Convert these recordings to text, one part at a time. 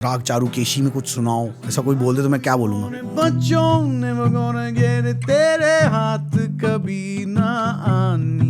राग चारू केशी में कुछ सुनाओ, ऐसा कोई बोल दे तो मैं क्या बोलूंगा? बच्चों ने मगोना गेर तेरे हाथ कभी ना आनी।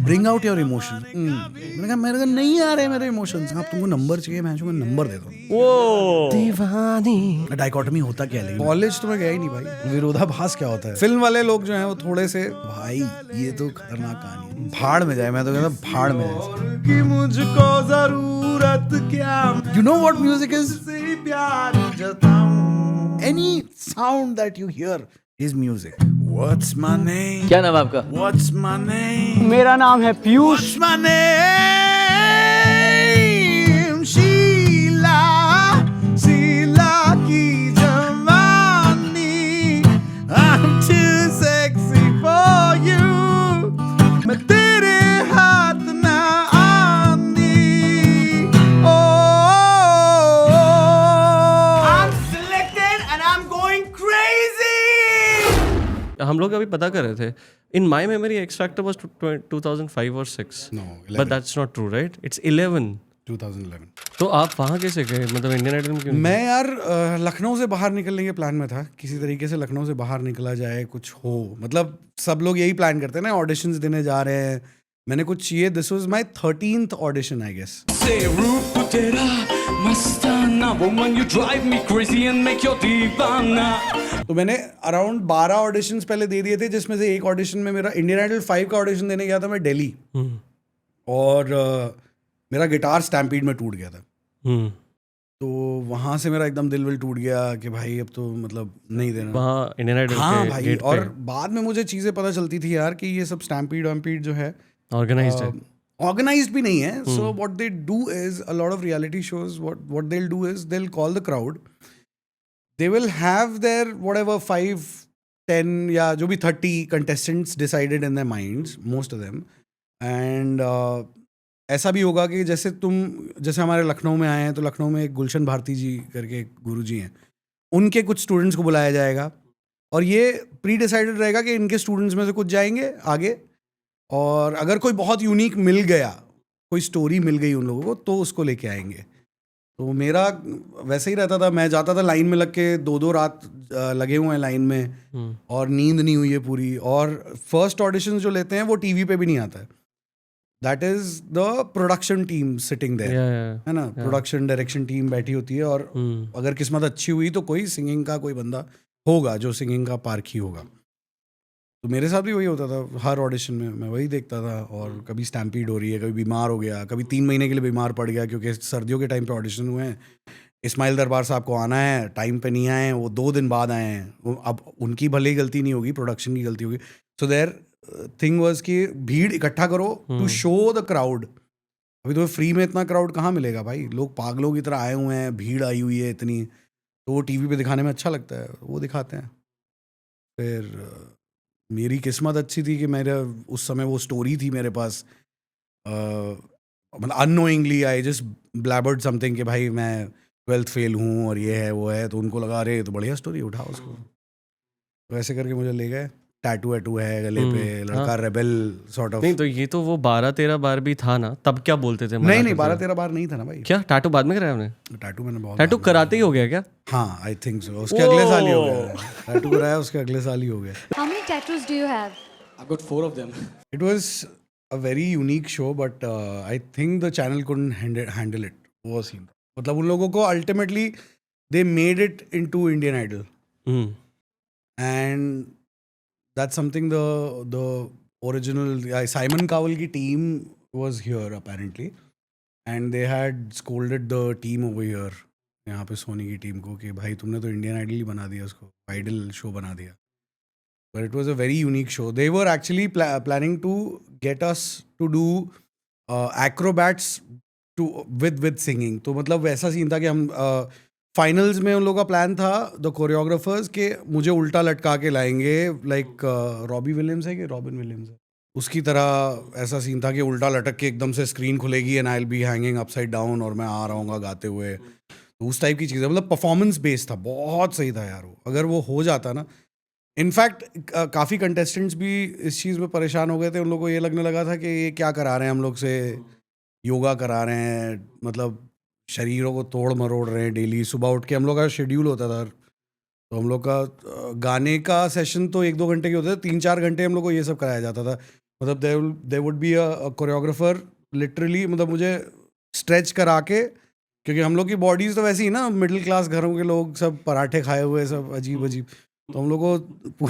Bring out your emotion. मैंने कहा मेरे को नहीं आ रहे मेरे इमोशंस। आप तुमको नंबर चाहिए, मैं नंबर दे दूँ। वो दीवानी डाइकोटमी होता क्या है? कॉलेज तो मैं गया ही नहीं भाई। विरोधाभास क्या होता है? फिल्म वाले लोग जो हैं वो थोड़े से भाई ये तो खतरनाक कहानी है, भाड़ में जाए। मैं तो कहता भाड़ में जाए कि मुझको जरूरत क्या, you know what music is? से प्यार जताऊं। Any sound that you hear is music. What's my name? क्या नाम है आपका? What's my name? मेरा नाम है Piyush. What's my name? Sheila, Sheila की जवानी। I'm too sexy for you. मैं तेरे हाथ ना आनी। Oh, I'm selected and I'm going crazy. हम लोग अभी पता कर रहे थे. In my memory, X Factor was 2005 or 6. No, 11. But that's not true, right? It's 11. 2011. तो आप वहाँ कैसे गए? मतलब इंडियन आइडल में क्यों? मैं यार लखनऊ से बाहर निकलने के प्लान में था, किसी तरीके से लखनऊ से बाहर निकला जाए, कुछ हो। मतलब सब लोग यही प्लान करते हैं ना, ऑडिशंस देने जा रहे हैं। मैंने कुछ ये, this was my 13th audition I guess. तो मैंने अराउंड 12 ऑडिशंस पहले दे दिए थे, जिसमें से एक ऑडिशन में मेरा इंडियन आइडल 5 का ऑडिशन देने गया था मैं दिल्ली। और मेरा गिटार स्टैम्पीड में टूट गया था। तो वहाँ से मेरा एकदम दिल विल टूट गया कि भाई अब तो मतलब नहीं देना वहाँ इंडियन आइडल हाँ के भाई। गेट और पे बाद में मुझे चीज़ें पता चलती थी यार कि ये सब स्टैम्पीड वैम्पीड जो है ऑर्गेनाइज्ड है। ऑर्गेनाइज्ड भी नहीं है। So what they do is a lot of reality shows, what they will do is they will call the crowd, they will have their whatever 5 10 या जो भी 30 contestants decided in their minds, most of them. And ऐसा भी होगा कि जैसे हमारे लखनऊ में आए हैं, तो लखनऊ में एक गुलशन भारती जी करके एक गुरु जी हैं, उनके कुछ स्टूडेंट्स को बुलाया जाएगा। और ये प्री डिसाइडेड रहेगा कि इनके स्टूडेंट्स में से कुछ जाएंगे आगे, और अगर कोई बहुत यूनिक मिल गया, कोई स्टोरी मिल गई उन लोगों को, तो उसको लेके आएंगे। तो मेरा वैसे ही रहता था, मैं जाता था लाइन में लग के, 2-2 रात लगे हुए हैं लाइन में, और नींद नहीं हुई है पूरी। और फर्स्ट ऑडिशन जो लेते हैं वो टीवी पे भी नहीं आता है। That is the production team sitting there, है ना। प्रोडक्शन डायरेक्शन टीम बैठी होती है, और अगर किस्मत अच्छी हुई तो कोई सिंगिंग का कोई बंदा होगा जो सिंगिंग का पारखी होगा। तो मेरे साथ भी वही होता था, हर ऑडिशन में मैं वही देखता था। और कभी स्टैम्पीड हो रही है, कभी बीमार हो गया, कभी 3 महीने के लिए बीमार पड़ गया, क्योंकि सर्दियों के टाइम पे ऑडिशन हुए हैं। इस्माइल दरबार साहब को आना है, टाइम पे नहीं आए, वो 2 दिन बाद आए हैं। अब उनकी भले ही गलती नहीं होगी, प्रोडक्शन की गलती होगी। सो देयर थिंग वाज कि भीड़ इकट्ठा करो टू शो द क्राउड। अभी तो फ्री में इतना क्राउड कहाँ मिलेगा भाई, लोग पागलों की तरह आए हुए हैं, भीड़ आई हुई है इतनी, तो वो टीवी पे दिखाने में अच्छा लगता है, वो दिखाते हैं। फिर मेरी किस्मत अच्छी थी कि मेरा उस समय वो स्टोरी थी मेरे पास। मतलब अननोइंगली आई जस्ट ब्लैबर्ड समथिंग कि भाई मैं 12th फेल हूँ और ये है वो है। तो उनको लगा अरे तो बढ़िया स्टोरी, उठाओ उसको। तो ऐसे करके मुझे ले गए। टैटू वैटू है गले पे, लड़का रेबल सॉर्ट ऑफ। नहीं तो ये तो वो 12-13 बार भी था ना, तब क्या बोलते थे? नहीं 12-13 बार नहीं था ना भाई। क्या टैटू बाद में कराया आपने? टैटू मैंने बहुत टैटू कराते ही हो गया क्या? हाँ आई थिंक सो, उसके अगले साल ही हो गया। टैटू कराया उसके अगले साल ही हो गया। How many tattoos do you have? I've got 4 of them. It was a very unique show, but I think the channel couldn't handle it. वो सीन मतलब उन लोगों को ultimately they made it into Indian Idol. And that's something the original Simon Cowell की team was here apparently, and they had scolded the team over here, यहाँ पे सोनी की team को, कि भाई तुमने तो इंडियन आइडल ही बना दिया उसको, आइडल शो बना दिया। But it was a very unique show. They were actually planning to get us to do acrobats with singing. तो मतलब वैसा सीन था कि हम फाइनल्स में उन लोगों का प्लान था, द कोरियोग्राफर्स, के मुझे उल्टा लटका के लाएंगे, लाइक रॉबी विलियम्स है कि रॉबिन विलियम्स है, उसकी तरह ऐसा सीन था कि उल्टा लटक के एकदम से स्क्रीन खुलेगी and I will be hanging upside down, और मैं आ रहा हूँ गाते हुए। तो उस टाइप की चीज़ें, मतलब परफॉर्मेंस बेस्ड था, बहुत सही था यार वो। अगर वो हो जाता ना, इनफैक्ट काफ़ी कंटेस्टेंट्स भी इस चीज़ में परेशान हो गए थे। उन लोगों को ये लगने लगा था कि ये क्या करा रहे हैं हम लोग से, योगा करा रहे हैं, मतलब शरीरों को तोड़ मरोड़ रहे हैं डेली। सुबह उठ के हम लोग का शेड्यूल होता था, तो हम लोग का गाने का सेशन तो 1-2 घंटे के होते थे, 3-4 घंटे हम लोग को ये सब कराया जाता था। मतलब there would be a choreographer literally, मतलब मुझे स्ट्रेच करा के, क्योंकि हम लोग की बॉडीज़ तो वैसी ही ना, मिडिल क्लास घरों के लोग सब पराठे खाए हुए, सब अजीब अजीब, तो हम लोग को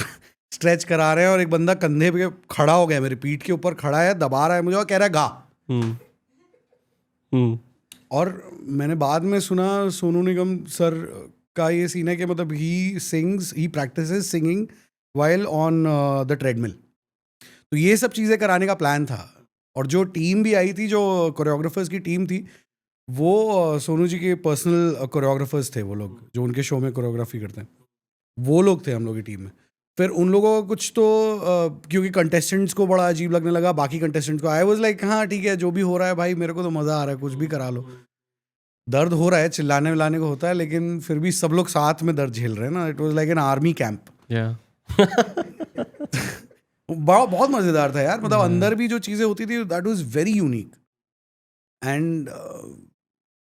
स्ट्रेच करा रहे हैं और एक बंदा कंधे पे खड़ा हो गया, मेरे पीठ के ऊपर खड़ा है, दबा रहा है मुझे और कह रहा है गा। और मैंने बाद में सुना सोनू निगम सर का ये सीन है कि मतलब ही practises singing while on the treadmill. तो ये सब चीज़ें कराने का प्लान था। और जो टीम भी आई थी, जो कोरियोग्राफर्स की टीम थी, वो सोनू जी के पर्सनल कोरियोग्राफर्स थे, वो लोग जो उनके शो में कोरियोग्राफी करते हैं, वो लोग थे हम लोग की टीम में। फिर उन लोगों को कुछ तो क्योंकि कंटेस्टेंट्स को बड़ा अजीब लगने लगा, बाकी कंटेस्टेंट्स को, आई वाज लाइक हाँ ठीक है जो भी हो रहा है भाई, मेरे को तो मज़ा आ रहा है, कुछ भी करा लो। दर्द हो रहा है, चिल्लाने विलाने को होता है, लेकिन फिर भी सब लोग साथ में दर्द झेल रहे हैं ना। It was like an army camp. बहुत मज़ेदार था यार, मतलब अंदर भी जो चीज़ें होती थी that was very unique, and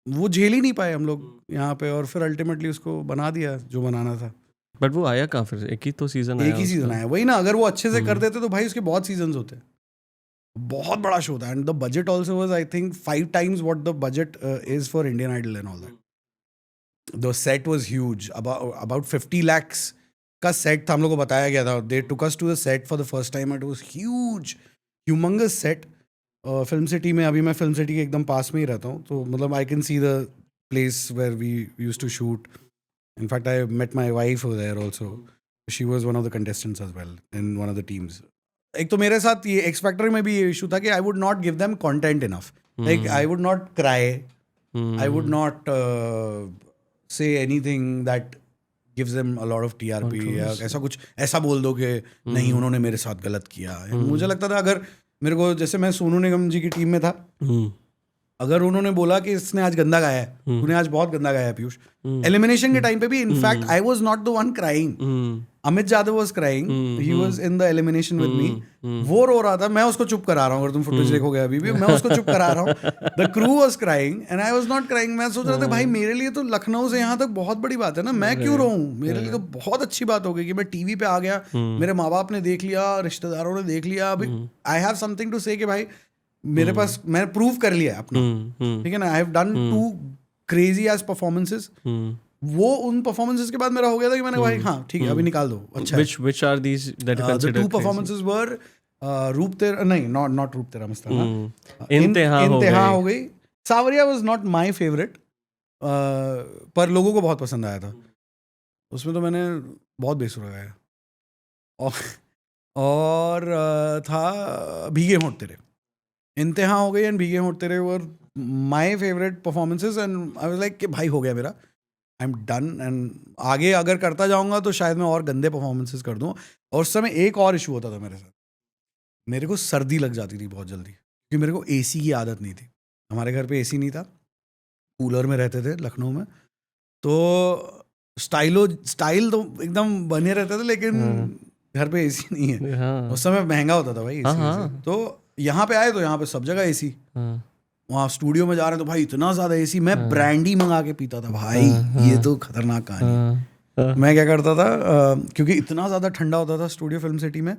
वो झेल ही नहीं पाए हम लोग यहाँ पे, और फिर अल्टीमेटली उसको बना दिया जो बनाना था। बट वो आया कहाँ फिर? एक ही तो सीजन आया, एक ही सीजन आया, वही ना। अगर वो अच्छे से कर देते तो भाई उसके बहुत सीजन्स होते, बहुत बड़ा शो था। And the budget also was I think 5 times what the budget is for Indian Idol and all that. The set was huge, about 50 lakhs का सेट था, हम लोग को बताया गया था। They took us to the set for the first time. It was huge, humongous set. Film city में, अभी मैं फिल्म सिटी के एकदम पास में ही रहता हूँ, तो मतलब I can see the place where we used to shoot. In fact, I met my wife over there also. She was one of the contestants as well in one of the teams. एक तो मेरे साथ ये X Factor में भी ये issue था कि I would not give them content enough. Like I would not cry. I would not say anything that gives them a lot of TRP. या ऐसा कुछ ऐसा बोल दो कि नहीं उन्होंने मेरे साथ गलत किया. मुझे लगता था अगर मेरे को, जैसे मैं सोनू निगम जी की टीम में था, अगर उन्होंने बोला कि इसने आज गंदा गाया है, तूने आज बहुत गंदा गाया है पीयूष, एलिमिनेशन के टाइम पे भी, in fact I was not the one crying, Amit Jadhav was crying, he was in the elimination with me, वो रो रहा था, मैं उसको चुप करा रहा हूँ, अगर तुम फुटेज देखोगे अभी भी, मैं उसको चुप करा रहा हूँ, the crew was crying and I was not crying. मैं सोच रहा था भाई मेरे लिए तो लखनऊ से यहाँ तक बहुत बड़ी बात है ना, मैं क्यों रोऊं, मेरे लिए तो बहुत अच्छी बात हो गई कि मैं टीवी पे आ गया, मेरे माँ बाप ने देख लिया, रिश्तेदारों ने देख लिया, अभी आई हैव समथिंग टू से कि भाई मेरे पास, मैंने प्रूव कर लिया है अपना, ठीक है ना. I have done 2 crazy edge performances. वो उन परफॉर्मेंसेस के बाद मेरा हो गया था कि मैंने भाई हाँ ठीक है अभी निकाल दो. अच्छा, which are these that you consider the 2 performances were रूप तेरा, नहीं not रूप तेरा मस्ताना, इंतहा हो गई. सावरिया was not my favorite, पर लोगों को बहुत पसंद आया था. उसमें तो मैंने बहुत बेसुरा गाया. और था भीगे होंठ तेरे. इंतहा हो गई एंड भीगे होंठ तेरे were my favourite performances, and I was like कि भाई हो गया मेरा, आई एम डन. एंड आगे अगर करता जाऊंगा तो शायद मैं और गंदे परफॉर्मेंसेज कर दूँ. और उस समय एक और इशू होता था मेरे साथ, मेरे को सर्दी लग जाती थी बहुत जल्दी, क्योंकि मेरे को एसी की आदत नहीं थी. हमारे घर पे एसी नहीं था, कूलर में रहते थे लखनऊ में, तो स्टाइल तो एकदम बने रहते थे, लेकिन घर पे एसी नहीं है. उस समय महंगा होता था भाई एसी. तो यहाँ पे आए तो यहाँ पे सब जगह एसी. वहाँ स्टूडियो में जा रहे हैं तो भाई इतना ज्यादा एसी, मैं ब्रांडी मंगा के पीता था भाई. ये तो खतरनाक कहानी. मैं क्या करता था, क्योंकि इतना ज्यादा ठंडा होता था स्टूडियो फिल्म सिटी में,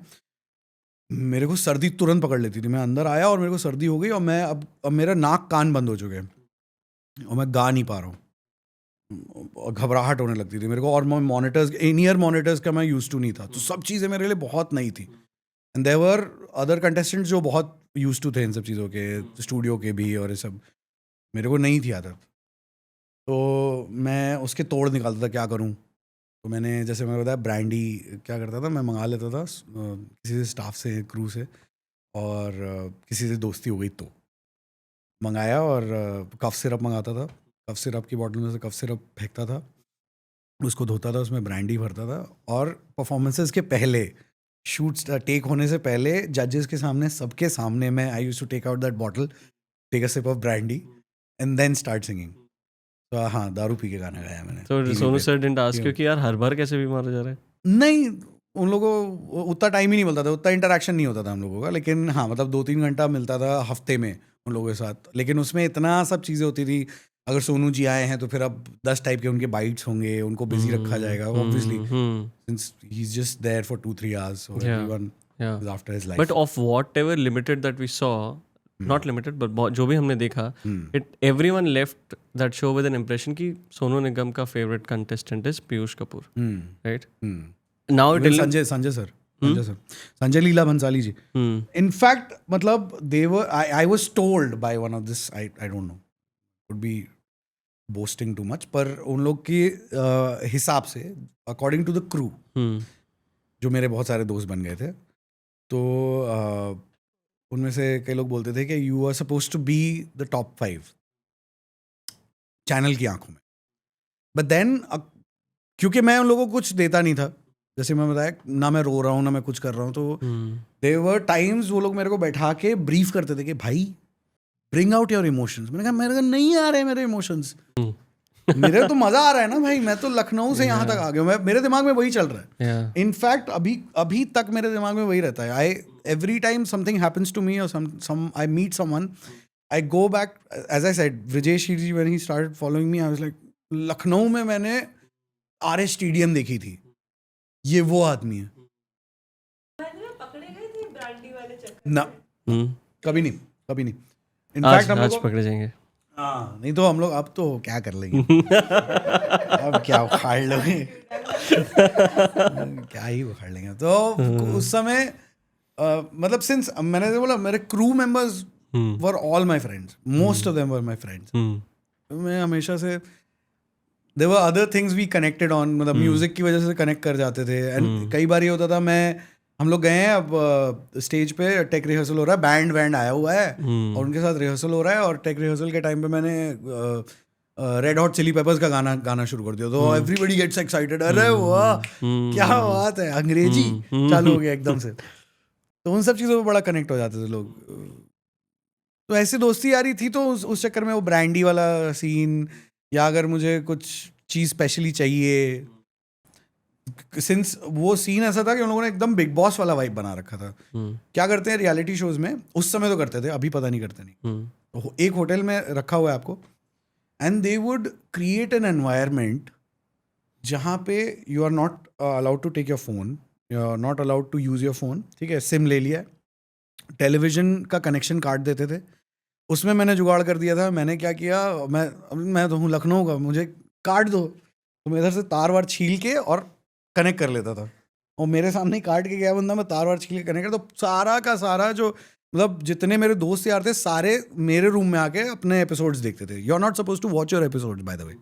मेरे को सर्दी तुरंत पकड़ लेती थी. मैं अंदर आया और मेरे को सर्दी हो गई, और मैं अब मेरा नाक कान बंद हो चुके हैं और मैं गा नहीं पा रहा हूँ, घबराहट होने लगती थी मेरे को. और मॉनिटर्स, इन ईयर मॉनिटर्स का मैं यूज टू नहीं था, तो सब चीज़ें मेरे लिए बहुत नई थी. And there were other contestants जो बहुत यूज टू थे इन सब चीज़ों के, स्टूडियो के भी, और ये सब मेरे को नहीं थी आदत. तो मैं उसके तोड़ निकालता था क्या करूं. तो मैंने, जैसे मैं बताया, ब्रांडी क्या करता था, मैं मंगा लेता था किसी से, स्टाफ से, क्रू से, और किसी से दोस्ती हो गई तो मंगाया, और कफ सिरप मंगाता था. कफ सिरप की बॉटल में से कफ सिरप फेंकता था, उसको धोता था, उसमें ब्रांडी भरता था, और परफॉर्मेंसेस के पहले, शूट टेक होने से पहले, जजेस के सामने, सबके सामने, मैं I used to take out that bottle, take a sip of brandy and then start singing. तो हाँ, दारू पी के गाना गाया मैंने. तो Sonu sir didn't ask you कि यार हर बार कैसे बीमार हो जा रहे हैं? नहीं, उन लोगों को उतना टाइम ही नहीं मिलता था, उतना इंटरेक्शन नहीं होता था हम लोगों का. लेकिन हाँ, मतलब 2-3 घंटा मिलता था हफ्ते में उन लोगों के साथ. लेकिन उसमें इतना सब चीज़ें होती थी. अगर सोनू जी आए हैं तो फिर अब 10 टाइप के उनके बाइट्स होंगे, उनको बिजी रखा जाएगा obviously, since he is just there for 2-3 hours, so everyone is after his life. But of whatever limited that we saw, not limited, but जो भी हमने देखा, everyone left that show with an impression कि सोनू निगम का favorite contestant is Piyush Kapoor, right? Now Even Sanjay sir, Sanjay Leela Bhansali ji. In fact, मतलब they were, I was told by one of this, I don't know, could be boasting too much, पर उन लोग के हिसाब से according to the crew, जो मेरे बहुत सारे दोस्त बन गए थे, तो उनमें से कई लोग बोलते थे कि you are suppose to be the top 5 channel की आंखों में, बट देन क्योंकि मैं उन लोगों को कुछ देता नहीं था, जैसे मैं बताया ना मैं रो रहा हूँ ना मैं कुछ कर रहा हूँ, तो देयर वर टाइम्स वो लोग मेरे को बैठा के ब्रीफ करते थे कि भाई ब्रिंग आउट योर इमोशंस. मैंने कहा मेरे को नहीं आ रहे मेरे इमोशंस, मेरे तो मजा आ रहा है ना भाई, मैं तो लखनऊ से यहाँ तक आ गया, मेरे दिमाग में वही चल रहा है. इनफैक्ट अभी तक मेरे दिमाग में वही रहता है. Every time something happens to me और I meet someone, I go back, as I said, Vijesh ji when he started following me, I was like Lucknow में मैंने आरएस स्टेडियम देखी थी, ये वो आदमी है ना. कभी नहीं. इनफैक्ट हम लोग पकड़े जाएंगे. हाँ, नहीं तो हम लोग अब तो क्या कर लेंगे अब क्या उखाड़ लोगे क्या ही उखाड़ लेंगे. तो उस समय मतलब सिंस मैंने बोला मेरे crew members were all my friends, most of them were my friends. मैं हमेशा से there were other things we connected on, मतलब म्यूजिक की वजह से कनेक्ट कर जाते थे. एंड कई बार ये होता था, हम लोग गए हैं अब स्टेज पे, टेक रिहर्सल हो रहा है, बैंड आया हुआ है और उनके साथ रिहर्सल हो रहा है, और टेक रिहर्सल के टाइम पे मैंने रेड हॉट चिली पेपर्स का गाना शुरू कर दिया, तो एवरीबडी गेट्स एक्साइटेड, अरे वाह क्या बात है, अंग्रेजी चालू हो गया एकदम से. तो उन सब चीज़ों पे बड़ा कनेक्ट हो जाते थे लोग. तो ऐसी दोस्ती यारी थी, तो उस चक्कर में वो ब्रांडी वाला सीन, या अगर मुझे कुछ चीज़ स्पेशली चाहिए, सिंस वो सीन ऐसा था कि उन लोगों ने एकदम बिग बॉस वाला वाइब बना रखा था. क्या करते हैं रियलिटी शोज में, उस समय तो करते थे, अभी पता नहीं करते नहीं. तो एक होटल में रखा हुआ है आपको, and they would create an environment जहाँ पे you are not allowed to take your phone, you are not allowed to use your phone, ठीक है, सिम ले लिया, टेलीविजन का कनेक्शन काट देते थे. उसमें मैंने जुगाड़ कर दिया था. मैंने क्या किया, मैं तो हूँ लखनऊ का, मुझे काट दो, तो मैं इधर से तार वार छील के और कनेक्ट कर लेता था, और मेरे सामने ही काट के गया बंदा, मैं तार वार छील के कनेक्ट कर, तो सारा का सारा जो मतलब जितने मेरे दोस्त यार थे सारे मेरे रूम में आके अपने एपिसोड्स देखते थे. You are not suppose to watch your episodes by the way,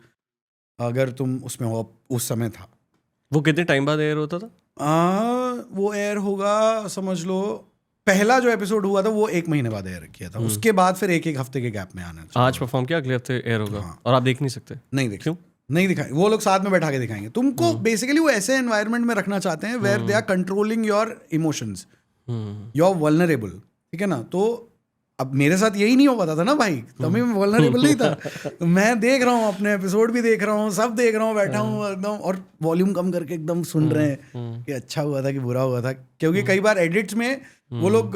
अगर तुम उसमें हो. उस समय था वो कितने टाइम बाद एयर होता था? वो एयर होगा समझ लो, पहला जो एपिसोड हुआ था वो 1 महीने बाद एयर किया था, उसके बाद फिर एक हफ्ते के गैप में आना. आज परफॉर्म किया, अगले हफ्ते एयर होगा. और आप देख नहीं सकते? नहीं देख, क्यों नहीं दिखाएंगे, वो लोग साथ में बैठा के दिखाएंगे तुमको. बेसिकली वो ऐसे एनवायरनमेंट में रखना चाहते हैं where they are controlling your emotions, you are vulnerable, ठीक है ना. तो अब मेरे साथ यही नहीं हो पाता था ना भाई, तभी मैं वल्नरेबल नहीं था. तो मैं देख रहा हूँ, अपने एपिसोड भी देख रहा हूँ, सब देख रहा हूँ, बैठा हूँ एकदम, और वॉल्यूम कम करके एकदम सुन रहे हैं कि अच्छा हुआ था कि बुरा हुआ था, क्योंकि कई बार एडिट्स में वो लोग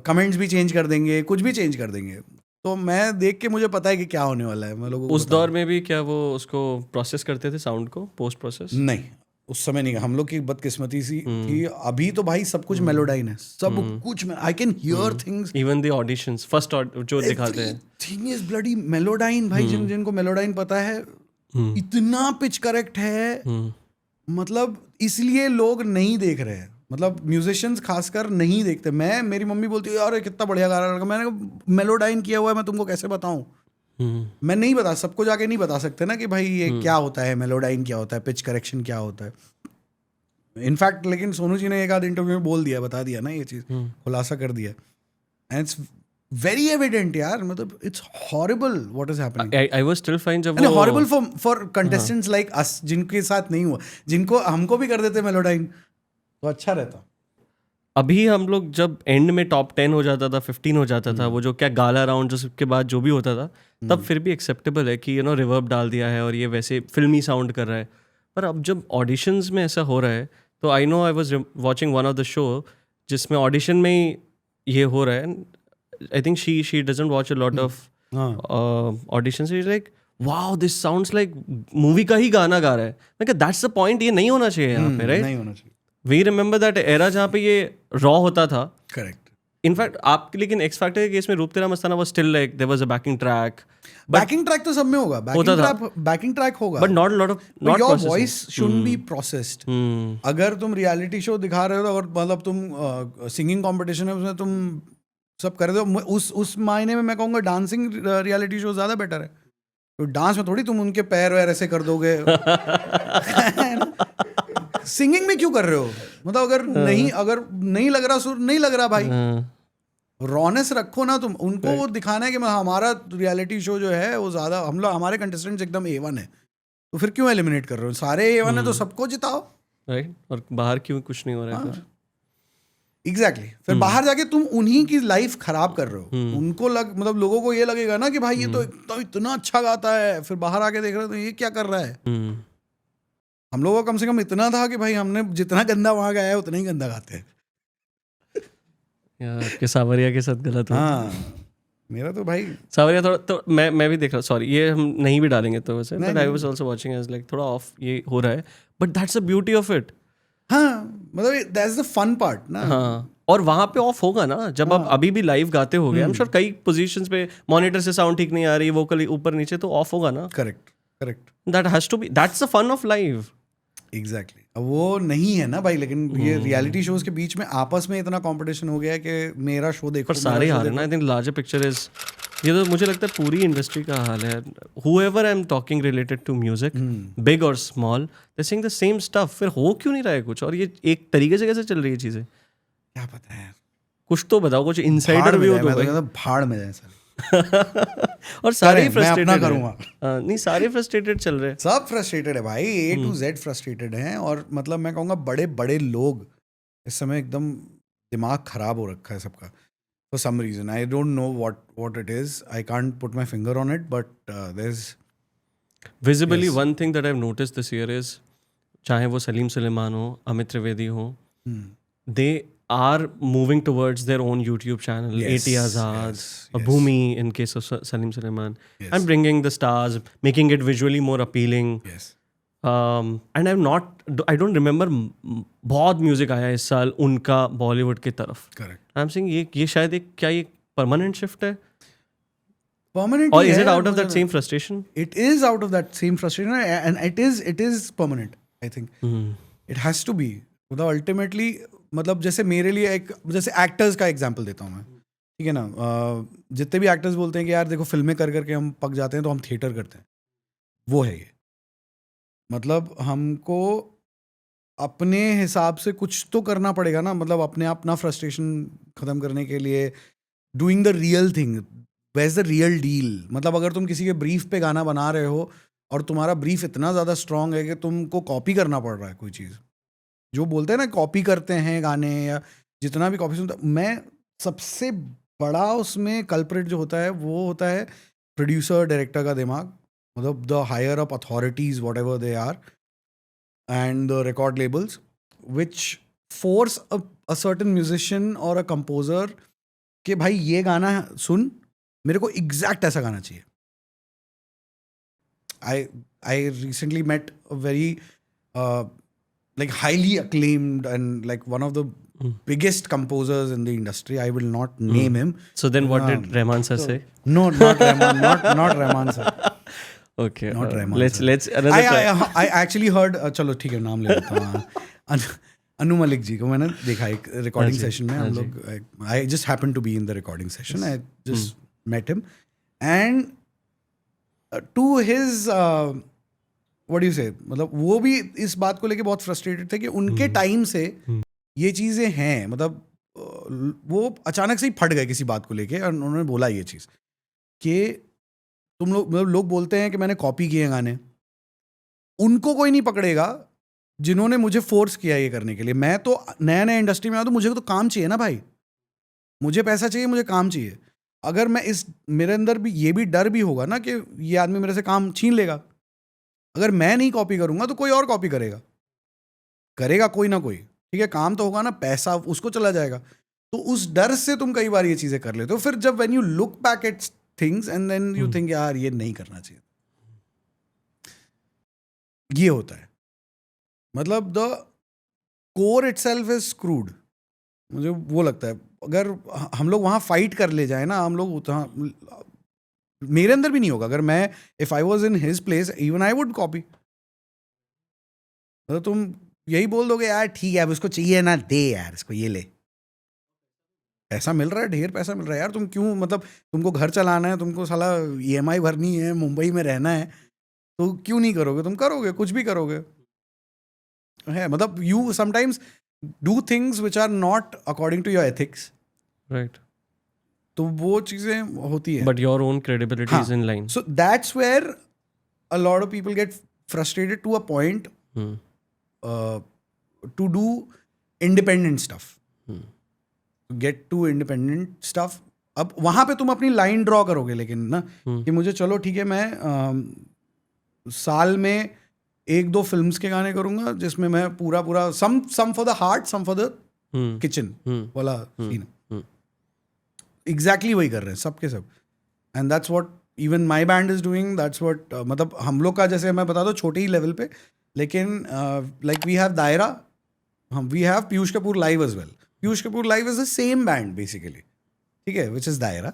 कमेंट्स भी चेंज कर देंगे, कुछ भी चेंज कर देंगे. तो मैं देख के मुझे पता है कि क्या होने वाला है. मैं लोगों को उस दौर में भी क्या वो उसको प्रोसेस करते थे, साउंड को, पोस्ट प्रोसेस? नहीं, उस समय नहीं. हम लोग की बदकिस्मती सी थी. अभी तो भाई सब कुछ मेलोडाइन है, सब कुछ. I can hear things, even the auditions first जो दिखाते हैं, थिंग इज ब्लडी मेलोडाइन भाई. जिनको मेलोडाइन पता है, इतना पिच करेक्ट है, मतलब इसलिए लोग नहीं देख रहे हैं, मतलब म्यूजिशियंस खासकर नहीं देखते. मेरी मम्मी बोलती है यार कितना बढ़िया गा रहा है, मैंने मेलोडाइन किया हुआ है, मैं तुमको कैसे बताऊं. मैं नहीं बता, सबको जाके नहीं बता सकते ना कि भाई ये क्या होता है, मेलोडाइन क्या होता है, पिच करेक्शन क्या होता है. इनफैक्ट लेकिन सोनू जी ने एक आध इंटरव्यू में बोल दिया, बता दिया ना ये चीज़, खुलासा कर दिया. एंड इट्स वेरी एविडेंट यार, मतलब it's horrible what is happening. I was still fine जब वो horrible for contestants like us, जिनके साथ नहीं हुआ, जिनको हमको भी कर देते मेलोडाइन तो अच्छा रहता. अभी हम लोग जब एंड में टॉप 10 हो जाता था, 15 हो जाता था, वो जो क्या गाला राउंड जो सबके बाद जो भी होता था, तब फिर भी एक्सेप्टेबल है कि रिवर्ब डाल दिया है और ये वैसे फिल्मी साउंड कर रहा है. पर अब जब ऑडिशंस में ऐसा हो रहा है, तो I know I was watching one of the show जिसमें ऑडिशन में ही ये हो रहा है. I think she doesn't watch a lot of audition से, like wow this sounds like movie का ही गाना गा रहा है. मैं कहा दैट्स द पॉइंट, ये नहीं होना चाहिए यहाँ पे, राइट? नहीं होना चाहिए. वी रिमेंबर दैट एरा जहाँ पे ये रॉ होता था. करेक्ट. इनफैक्ट आपके, लेकिन एक्स फैक्टर के केस में रूप तेरा मस्ताना was still like there was a backing track. Backing track तो सब में होगा. बैकिंग ट्रैक होगा, but not lot of, not your voice should be processed. अगर तुम रियलिटी शो दिखा रहे हो, अगर मतलब तुम सिंगिंग कंपटीशन है उसमें तुम सब कर रहे हो, उस मायने में मैं कहूँगा डांसिंग रियलिटी शो ज़्यादा बेटर है. तो डांस में थोड़ी तुम उनके पैर वैर ऐसे कर दोगे. सिंगिंग में क्यों कर रहे हो? मतलब अगर नहीं लग रहा सुर, नहीं लग रहा भाई, रॉनेस रखो ना तुम. उनको वो दिखाना है कि हमारा रियलिटी शो जो है वो ज़्यादा, हम लोग हमारे कंटेस्टेंट्स एकदम A1 है, तो फिर क्यों एलिमिनेट कर रहे हो? सारे A1 है तो सबको जिताओ, राइट? और बाहर क्यों कुछ नहीं हो रहा है? एग्जैक्टली. फिर बाहर जाके तुम उन्हीं की लाइफ खराब कर रहे हो. उनको मतलब लोगों को ये लगेगा ना कि भाई ये तो इतना अच्छा गाता है, फिर बाहर आके देख रहे हो तो ये क्या कर रहा है. हम लोगों का कम से कम इतना था कि भाई हमने जितना गंदा वहां गाया है उतना ही गंदा गाते हैं. कि सावरिया के साथ गलत हो. मेरा तो भाई सावरिया थोड़ा तो मैं भी देख रहा हूँ. सॉरी, ये हम नहीं भी डालेंगे तो वैसे, but I was also watching as like थोड़ा ऑफ ये हो रहा है, but that's the beauty of it. हाँ, मतलब दैट्स द फन पार्ट ना. हाँ, और वहाँ पे ऑफ होगा ना जब आप अभी भी लाइव गाते होगे. आई एम श्योर कई पोजीशंस पे मॉनिटर से साउंड ठीक नहीं आ रही, वोकल ऊपर नीचे, तो ऑफ होगा ना. Correct. That has to be, that's the fun of live. Exactly. अब वो नहीं है ना भाई, लेकिन ये रियलिटी शोज के बीच में आपस में इतना कंपटीशन हो गया है कि मेरा शो देखो, पर सारे हार है ना. I think larger picture is, ये तो मुझे लगता है पूरी इंडस्ट्री का हाल है. Whoever I am talking related to music, big और small, they sing the same stuff. फिर हो क्यों नहीं रहा है कुछ? और ये एक तरीके से कैसे चल रही है चीजें? क्या पता है, कुछ तो बताओ, कुछ इनसाइडर व्यू दो भाई. भाड़ में जाए सर. और सारे फ्रस्ट्रेटेड, मैं अपना करूंगा. नहीं, सारे फ्रस्ट्रेटेड चल रहे हैं. सब फ्रस्ट्रेटेड है भाई, A to Z फ्रस्ट्रेटेड हैं. और मतलब मैं कहूँगा बड़े बड़े लोग इस समय एकदम दिमाग खराब हो रखा है सबका, for some reason. I don't know what it is. I can't put my finger on it, but there's visibly one thing that I've noticed this year is, चाहे वो सलीम सुलेमान हो, अमित त्रिवेदी हो, they are moving towards their own YouTube channel. A.T. Azad, Bhumi in case of Salim Suleiman, and bringing the stars, making it visually more appealing. Yes. And I don't remember बहुत music आया इस साल उनका बॉलीवुड की तरफ. Correct. I'm saying ये शायद एक, क्या ये परमानेंट शिफ्ट है? Permanent. Or is it out of that same frustration? It is out of that same frustration, and it is permanent. I think it has to be. मतलब ultimately, मतलब जैसे मेरे लिए एक, जैसे एक्टर्स का एग्जांपल देता हूँ मैं, ठीक है ना. जितने भी एक्टर्स बोलते हैं कि यार देखो फिल्में कर करके हम पक जाते हैं तो हम थिएटर करते हैं, वो है ये. मतलब हमको अपने हिसाब से कुछ तो करना पड़ेगा ना. मतलब अपना फ्रस्ट्रेशन ख़त्म करने के लिए doing the real thing, where is the real deal. मतलब अगर तुम किसी के ब्रीफ पे गाना बना रहे हो और तुम्हारा ब्रीफ इतना ज़्यादा स्ट्रांग है कि तुमको कॉपी करना पड़ रहा है कोई चीज़, जो बोलते हैं ना कॉपी करते हैं गाने, या जितना भी कॉपी सुनता, मैं सबसे बड़ा उसमें कल्प्रिट जो होता है वो होता है प्रोड्यूसर डायरेक्टर का दिमाग. मतलब the higher up authorities whatever they are and the record labels which force a certain musician or a composer कि भाई ये गाना सुन, मेरे को एग्जैक्ट ऐसा गाना चाहिए. I recently met a very like highly acclaimed and like one of the biggest composers in the industry. I will not name him. So then what did Rahman sir say? No, not Rahman, not Rahman sir. Okay, not Rahman. Let's another try. I actually heard. चलो ठीक है, नाम ले लेता हूँ. अनु मलिक जी को मैंने देखा एक रिकॉर्डिंग सेशन में. हम लोग, I just happened to be in the recording session. I just met him and to his what do you say, मतलब वो भी इस बात को लेके बहुत फ्रस्ट्रेटेड थे कि उनके टाइम से ये चीज़ें हैं. मतलब वो अचानक से ही फट गए किसी बात को लेके और उन्होंने बोला ये चीज़ कि तुम लोग, मतलब लोग बोलते हैं कि मैंने कॉपी किए गाने, उनको कोई नहीं पकड़ेगा जिन्होंने मुझे फोर्स किया ये करने के लिए. मैं तो नया इंडस्ट्री में आया तो मुझे तो काम चाहिए ना भाई, मुझे पैसा चाहिए, मुझे काम चाहिए. अगर मैं मेरे अंदर भी ये भी डर भी होगा ना कि ये आदमी मेरे से काम छीन लेगा, अगर मैं नहीं कॉपी करूंगा तो कोई और कॉपी करेगा कोई ना कोई. ठीक है, काम तो होगा ना, पैसा उसको चला जाएगा. तो उस डर से तुम कई बार ये चीज़ें कर लेते हो. फिर जब when you look back at things and then you think यार ये नहीं करना चाहिए. ये होता है. मतलब the core itself is screwed. मुझे वो लगता है. अगर हम लोग वहाँ फाइट कर ले जाए ना, हम लोग उतना, मेरे अंदर भी नहीं होगा. अगर मैं if I was in his place even I would copy. तो तुम यही बोल दोगे यार ठीक है अब उसको चाहिए ना, दे यार इसको ये ले, पैसा मिल रहा है, ढेर पैसा मिल रहा है यार, तुम क्यों, मतलब तुमको घर चलाना है, तुमको साला EMI भरनी है, मुंबई में रहना है, तो क्यों नहीं करोगे? तुम करोगे, कुछ भी करोगे. है मतलब you sometimes do things which are not according to your ethics. Right. तो वो चीज़ें होती है. But your own credibility is in line. So that's where a lot of people get frustrated to a point to do independent stuff. Get to independent stuff. अब वहाँ पे तुम अपनी लाइन ड्रॉ करोगे लेकिन ना कि मुझे चलो ठीक है मैं साल में 1-2 फिल्म्स के गाने करूँगा जिसमें मैं पूरा some for the heart some for the kitchen वाला सीन. एग्जैक्टली वही कर रहे हैं सबके सब. And that's what even my band is doing. That's what मतलब हम लोग का, जैसे मैं बता दूं छोटे ही लेवल पे, लेकिन like we have Daira, we have Piyush Kapoor live as well. Piyush Kapoor live is the same band basically, ठीक है, which is Daira.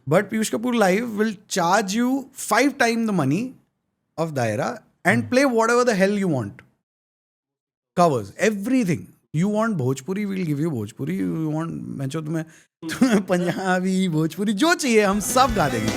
But Piyush Kapoor live will charge you 5 times the money of Daira and play whatever the hell you want. Covers everything. You want Bhojpuri, we'll give you Bhojpuri. You want मैं जो तुम्हें पंजाबी, भोजपुरी जो चाहिए हम सब गा देंगे.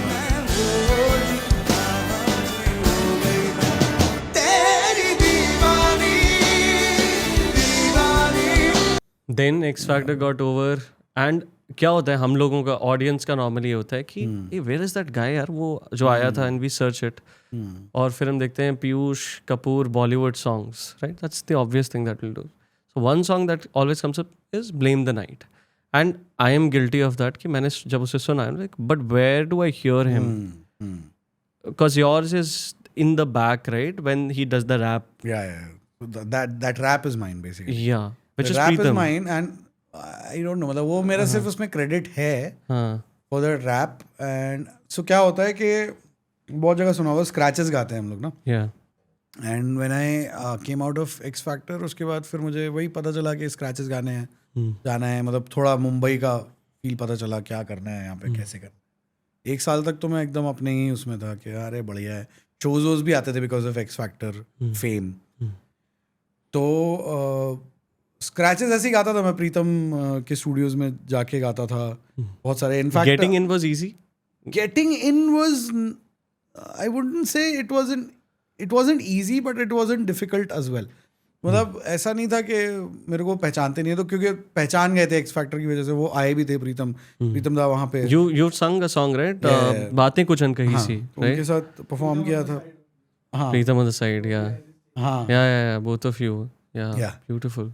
Then X factor got over. And क्या होता है हम लोगों का, ऑडियंस का नॉर्मली होता है कि वेयर इज दैट गाय यार, वो जो आया था, एंड वी सर्च इट. और फिर हम देखते हैं Piyush Kapoor Bollywood songs, right. That's the obvious thing that will do. So one song that always comes up is Blame the Night. And I am guilty of that कि मैंने जब उसे सुना, I'm like, but where do I hear him? Because yours is in the back, right? When he does the rap. Yeah. So that rap is mine basically. Yeah. Which the is rap Preetham. is mine and I don't know, मतलब वो मेरा सिर्फ उसमें credit है for the rap. And so क्या होता है कि बहुत जगह सुना हुआ scratches गाते हैं हम लोग ना. Yeah. And when I came out of x factor, उसके बाद फिर मुझे वही पता चला कि स्क्रैचेस गाने हैं, जाना है, मतलब थोड़ा मुंबई का फील पता चला क्या करना है यहाँ पे, कैसे करना है. 1 साल तक तो मैं एकदम अपने ही उसमें था कि अरे बढ़िया है. शोज वोज भी आते थे because of x factor fame. तो स्क्रैचेस ऐसे ही गाता था मैं, प्रीतम के स्टूडियोज में जाके गाता था बहुत सारे. In fact Getting in was easy? Getting in was, I wouldn't say it wasn't easy, but it wasn't difficult as well. मतलब ऐसा नहीं था कि मेरे को पहचानते नहीं है, तो क्योंकि पहचान गए थे एक्स फैक्टर की वजह से, वो आए भी थे प्रीतम दा वहाँ पे. You sung a song, right? बातें कुछ अनकही सी, right? उनके साथ परफॉर्म किया था. हाँ. Preetham on the side, yeah. हाँ. Yeah. Both of you. Yeah. Beautiful.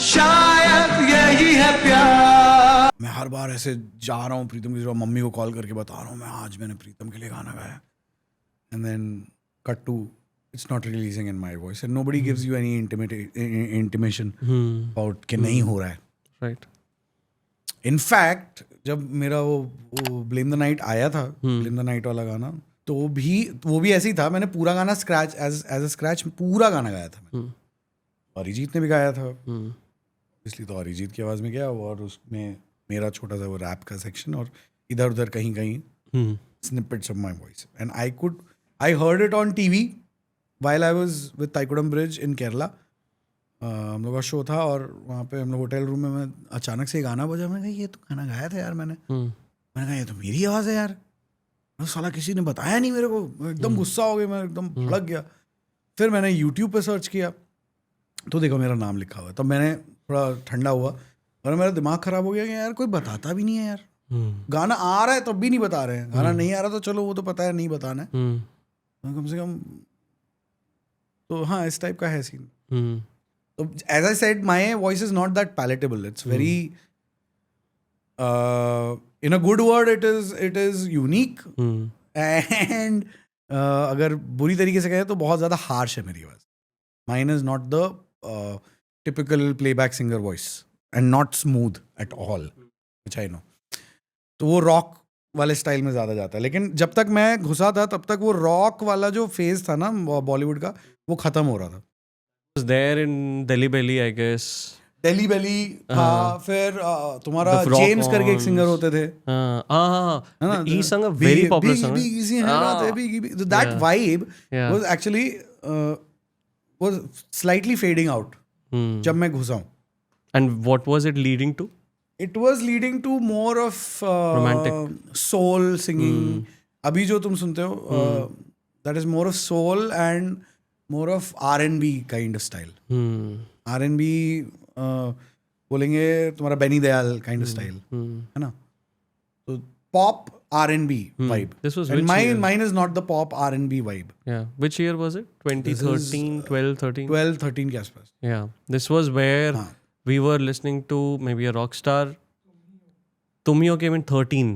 शायद यही है प्यार. मैं हर बार ऐसे जा रहा हूँ प्रीतम की, मम्मी को कॉल करके बता रहा हूँ मैं आज मैंने प्रीतम के लिए गाना गाया. And then cut to it's not releasing in my voice and nobody gives you any intimation about कि नहीं हो रहा है. राइट. इनफैक्ट जब मेरा वो ब्लेम द नाइट आया था, ब्लेम द नाइट वाला गाना, तो वो भी ऐसे ही था. मैंने पूरा गाना स्क्रैच एज अ स्क्रैच पूरा गाना गाया था मैंने. अरिजीत ने भी गाया था, इसलिए तो अरिजीत की आवाज़ में गया, और उसमें मेरा छोटा सा वो रैप का सेक्शन, और इधर उधर कहीं कहीं snippets of my voice. And I heard it on TV while I was with Thaikkudum Bridge in Kerala. हम लोग का शो था और वहाँ पे हम लोग होटल रूम में, मैं अचानक से गाना बजा. मैंने कहा ये तो गाना गाया था यार मैंने कहा ये तो मेरी आवाज़ है यार. साला किसी ने बताया नहीं मेरे को. एकदम गुस्सा हो गया, मैं एकदम भड़क गया. फिर मैंने YouTube पे सर्च किया तो देखो मेरा नाम लिखा हुआ है. तब मैंने थोड़ा ठंडा हुआ और मेरा दिमाग ख़राब हो गया कि यार कोई बताता भी नहीं है यार. गाना आ रहा है तब भी नहीं बता रहे हैं, गाना नहीं आ रहा तो चलो वो तो पता है नहीं बताना है, कम से कम. तो हाँ इस टाइप का है सीन. तो as I said my voice is not that palatable. It's very in a good word it is unique. And अगर बुरी तरीके से कहें तो बहुत ज़्यादा हार्श है मेरी आवाज़. Mine is not the typical playback singer voice and not smooth at all. which I know. तो वो रॉक वाले स्टाइल में ज़्यादा जाता है, लेकिन जब तक मैं घुसा था तब तक वो रॉक वाला जो फेज था ना बॉलीवुड का, वो ख़त्म हो रहा था. Was there in Delhi Belly, I guess. Delhi बेली था, फिर तुम्हारा The Rock जेम्स करके एक सिंगर Ons. होते थे, है ना? He sung a very popular song. Big Easy है रात है, Big Easy. So that Yeah. vibe Yeah. was actually was slightly fading out जब मैं घुसा हूँ. And what was it leading to? It was leading to more of Romantic. soul singing. अभी जो तुम सुनते हो, that is more of soul and more of R&B kind of style. R&B बोलेंगे तुम्हारा Beni Dayal kind of style, है ना? तो pop R&B vibe. This was and which year? mine is not the pop R&B vibe. Yeah. Which year was it? 2013, 12, 13? 12-13 के आसपास. Yeah. This was where we were listening to maybe a rock star. Tumio came in 13,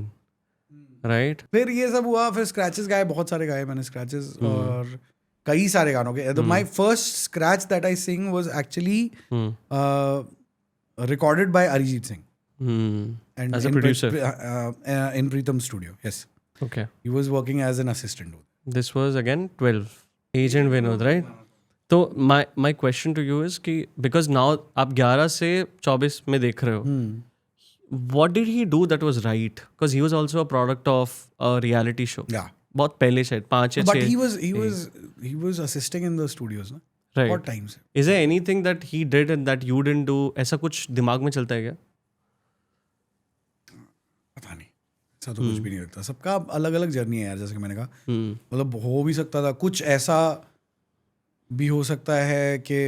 right? फिर ये सब हुआ, फिर scratches गाए, बहुत सारे गाए मैंने स्क्रैचेस, और कई सारे गानों के. My first scratch that I sing was actually recorded by Arijit Singh. And As a in producer. In Pritam's studio, yes. Okay. He was working as an assistant. This was again 12. Agent Vinod, right? So my question to you is कि because now आप 11 से 24 में देख रहे हो. What did he do that was right? Because he was also a product of a reality show. Yeah. बहुत पहले शायद 5 या 6. But he was assisting in the studios, ना? Right. What times? Is there anything that he did and that you didn't do? ऐसा कुछ दिमाग में चलता है क्या? पता नहीं, ऐसा तो कुछ भी नहीं लगता. सबका अलग अलग जर्नी है यार, जैसे कि मैंने कहा. मतलब हो भी सकता था, कुछ ऐसा भी हो सकता है कि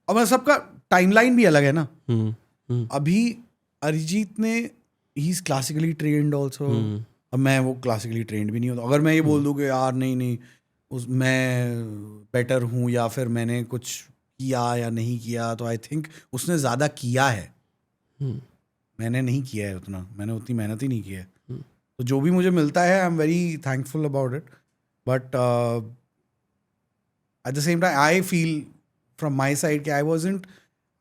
अब सबका टाइमलाइन भी अलग है ना. अभी अरिजीत ने he is classically trained also. अब मैं वो क्लासिकली ट्रेन्ड भी नहीं होता. अगर मैं ये बोल दूँ कि यार नहीं मैं बेटर हूँ या फिर मैंने कुछ किया या नहीं किया, तो आई थिंक उसने ज़्यादा किया है. मैंने नहीं किया है उतना, मैंने उतनी मेहनत ही नहीं की है. तो जो भी मुझे मिलता है I am very thankful about it. But at the same time I feel from my side कि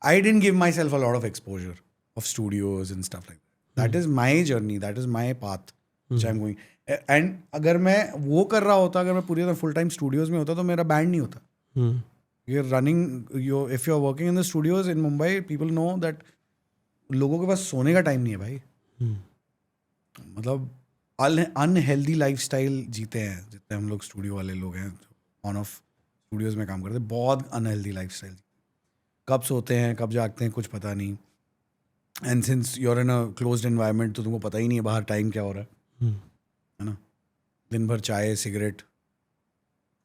I didn't give myself a lot of exposure of studios and stuff like that. That is my journey, that is my path which I'm going. And अगर मैं वो कर रहा होता, अगर मैं पूरी तरह फुल टाइम स्टूडियोज में होता, तो मेरा बैंड नहीं होता. You're running, if you're working in the studios in Mumbai, people know that लोगों के पास सोने का टाइम नहीं है भाई. मतलब अनहेल्दी लाइफस्टाइल जीते हैं जितने हम लोग स्टूडियो वाले लोग हैं, ऑन ऑफ स्टूडियोज में काम करते हैं. बहुत अनहेल्दी लाइफस्टाइल. कब सोते हैं कब जागते हैं कुछ पता नहीं. And since you're in a closed environment, तो तुमको पता ही नहीं है बाहर टाइम क्या हो रहा है ना. दिन भर चाय सिगरेट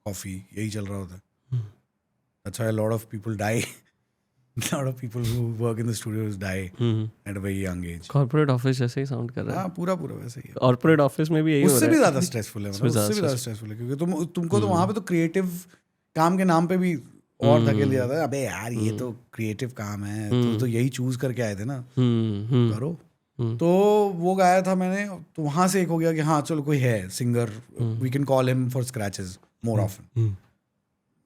कॉफ़ी यही चल रहा होता है. That's why a lot of people die. A lot of people who work in the studios die at a very young age. Corporate office जैसे ही साउंड कर रहा है. हाँ, पूरा वैसे ही है. Corporate office में भी यही हो रहा है. उससे भी ज़्यादा स्ट्रेसफुल है. उससे भी ज़्यादा स्ट्रेसफुल है, क्योंकि तुमको तो वहाँ पे तो क्रिएटिव काम के नाम पे भी और धकेल दिया था. अबे यार ये तो क्रिएटिव काम है, तो यही चूज करके आए थे ना, करो. तो वो गाया था मैंने, तो वहां से एक हो गया कि हाँ चलो कोई है singer, we can call him for scratches more often.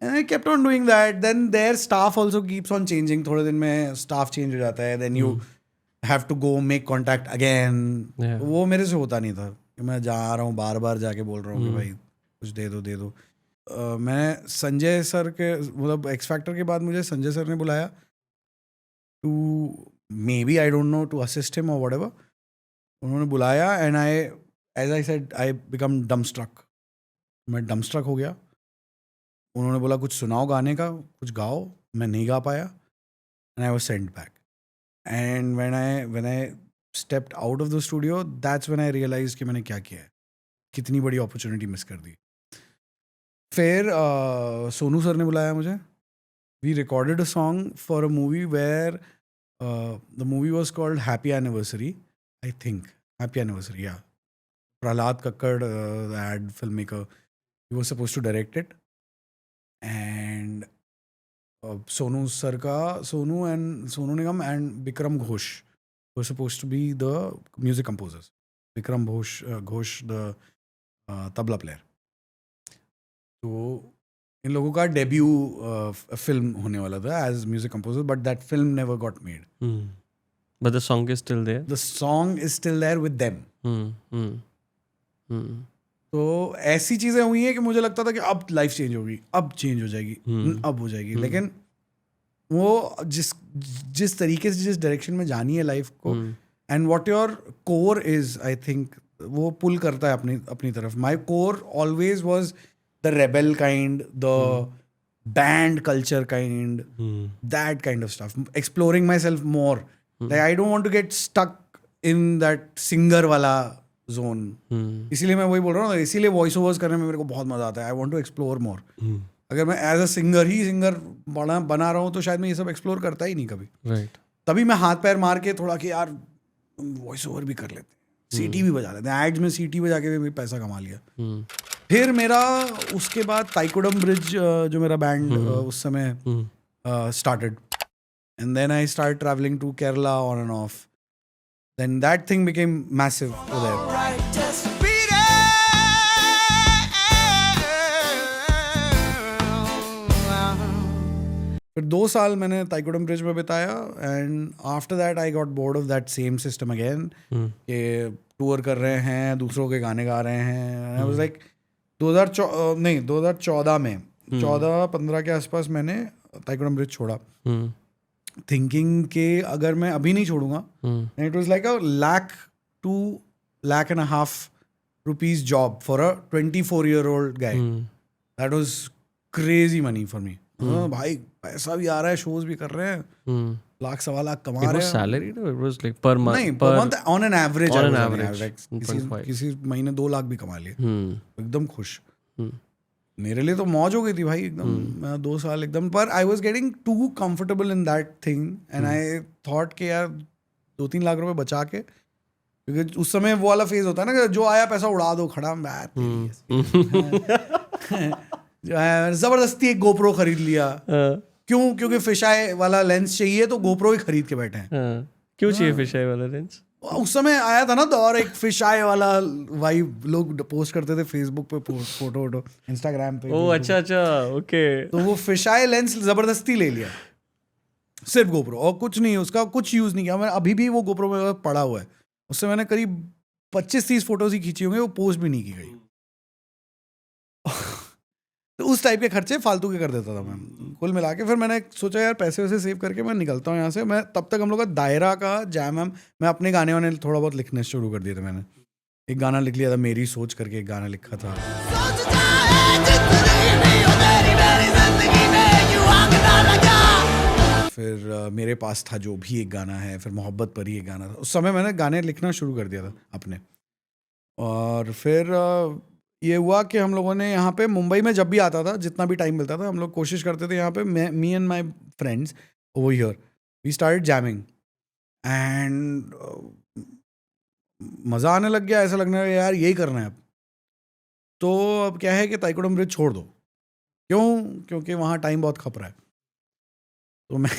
And I kept on doing that. Then there staff also keeps on changing. थोड़े दिन में स्टाफ चेंज हो जाता है. Then you have to go make contact again. वो मेरे से होता नहीं था कि मैं जा रहा हूँ बार बार जाके बोल रहा हूँ कि भाई कुछ दे दो. मैं संजय सर के, मतलब एक्स फैक्टर के बाद मुझे संजय सर ने बुलाया to, maybe I don't know, to assist him और व्हाटएवर. उन्होंने बुलाया and as I said I become dumbstruck. मैं डमस्ट्रक हो गया. उन्होंने बोला कुछ सुनाओ गाने का, कुछ गाओ. मैं नहीं गा पाया and I was sent back. And when I stepped out of the studio, that's when I realize कि मैंने क्या किया है, कितनी बड़ी अपॉर्चुनिटी मिस कर दी. फिर सोनू सर ने बुलाया मुझे. We recorded a song for a movie where the movie was called happy anniversary. I think happy anniversary, या Prahlad Kakkar, the ad film maker, he was suppose to direct it. And Sonu Nigam and Vikram Ghosh were suppose to be the music composers. Vikram Ghosh the tabla player. तो इन लोगों का debut film होने वाला था as music composer, but that film never got made. But the song is still there. The song is still there with them. तो ऐसी चीजें हुई हैं कि मुझे लगता था कि अब लाइफ चेंज होगी, अब चेंज हो जाएगी, अब हो जाएगी, लेकिन वो जिस तरीके से जिस डायरेक्शन में जानी है लाइफ को, and what your core is, I think वो पुल करता है अपनी तरफ. माई core always was the rebel kind, the band culture kind, that kind of stuff, exploring myself more. Like I don't want to get stuck in that singer wala zone. इसीलिए मैं वही बोल रहा हूँ, इसीलिए वॉइस ओवर्स करने में मेरे को बहुत मजा आता है. I want to explore more. अगर मैं एज अ सिंगर बना रहा हूँ तो शायद मैं ये सब एक्सप्लोर करता ही नहीं कभी. Right. तभी मैं हाथ पैर मार के थोड़ा कि यार वॉइस ओवर भी कर लेते हैं, सीटी भी बजा लेते हैं. एड्स में सीटी बजा के भी पैसा कमा लिया. फिर मेरा उसके बाद ताइकुडम ब्रिज जो मेरा बैंड उस समय started, and then I start travelling to Kerala on and off. Then that thing became massive there. फिर 2 साल मैंने ताइकुडम ब्रिज में बिताया, and after that I got bored of that same system again, कि टूर कर रहे हैं, दूसरों के गाने गा रहे हैं. आई वाज लाइक 2014 में 14-15 के आसपास मैंने ताइकुडम ब्रिज छोड़ा, थिंकिंग कि अगर मैं अभी नहीं छोड़ूंगा, it was like $1 to $1.5 job for a 24-year-old guy. That was crazy money for me. भाई पैसा भी आ रहा है, शोज भी कर रहे हैं, $1.25 कमा रहे हैं. Salary no, it was like per month. नहीं, per month on an average. On an average. किसी महीने 2 लाख भी कमा लिए, एकदम खुश. मेरे लिए तो मौज हो गई थी भाई एकदम. मैं 2 साल एकदम, पर I was getting too comfortable in that thing, and I thought कि यार 2-3 लाख रुपए बचा के, क्योंकि उस समय वो वाला फेज होता है ना कि जो आया पैसा उड़ा दो, खड़ा जो है जबरदस्ती एक गोप्रो खरीद लिया. क्यों? क्योंकि फिशाई वाला लेंस चाहिए तो गोप्रो ही खरीद के बैठे हैं. क्यों चाहिए फिशाई वाला लेंस? उस समय आया था ना दौर, एक फिशाई वाला वाइब लोग पोस्ट करते थे फेसबुक पे, फोटो इंस्टाग्राम पे. ओह अच्छा, ओके. तो वो फिशाई लेंस जबरदस्ती ले लिया, सिर्फ गोप्रो, और कुछ नहीं, उसका कुछ यूज नहीं किया. मैं अभी भी वो गोप्रो मेरे पास पड़ा हुआ है. उससे मैंने करीब 25-30 फोटोज ही खींची होंगी, वो पोस्ट भी नहीं की गई. तो उस टाइप के खर्चे फालतू के कर देता था मैं कुल मिला के. फिर मैंने सोचा यार पैसे वैसे सेव करके मैं निकलता हूँ यहाँ से. मैं तब तक हम लोग का दायरा का जैम मैं अपने गाने वाने थोड़ा बहुत लिखने शुरू कर दिए थे. मैंने एक गाना लिख लिया था, मेरी सोच करके एक गाना लिखा था. फिर मेरे पास था जो भी एक गाना है, फिर मोहब्बत पर ही एक गाना था. उस समय मैंने गाने लिखना शुरू कर दिया था अपने. और फिर ये हुआ कि हम लोगों ने यहाँ पे मुंबई में जब भी आता था, जितना भी टाइम मिलता था, हम लोग कोशिश करते थे यहाँ पे, me and my friends over here, we started jamming, and मज़ा आने लग गया. ऐसा लगने लगा यार यही करना है अब. तो अब क्या है कि ताइकुडम ब्रिज छोड़ दो. क्यों? क्योंकि वहाँ टाइम बहुत खप रहा है. तो मैं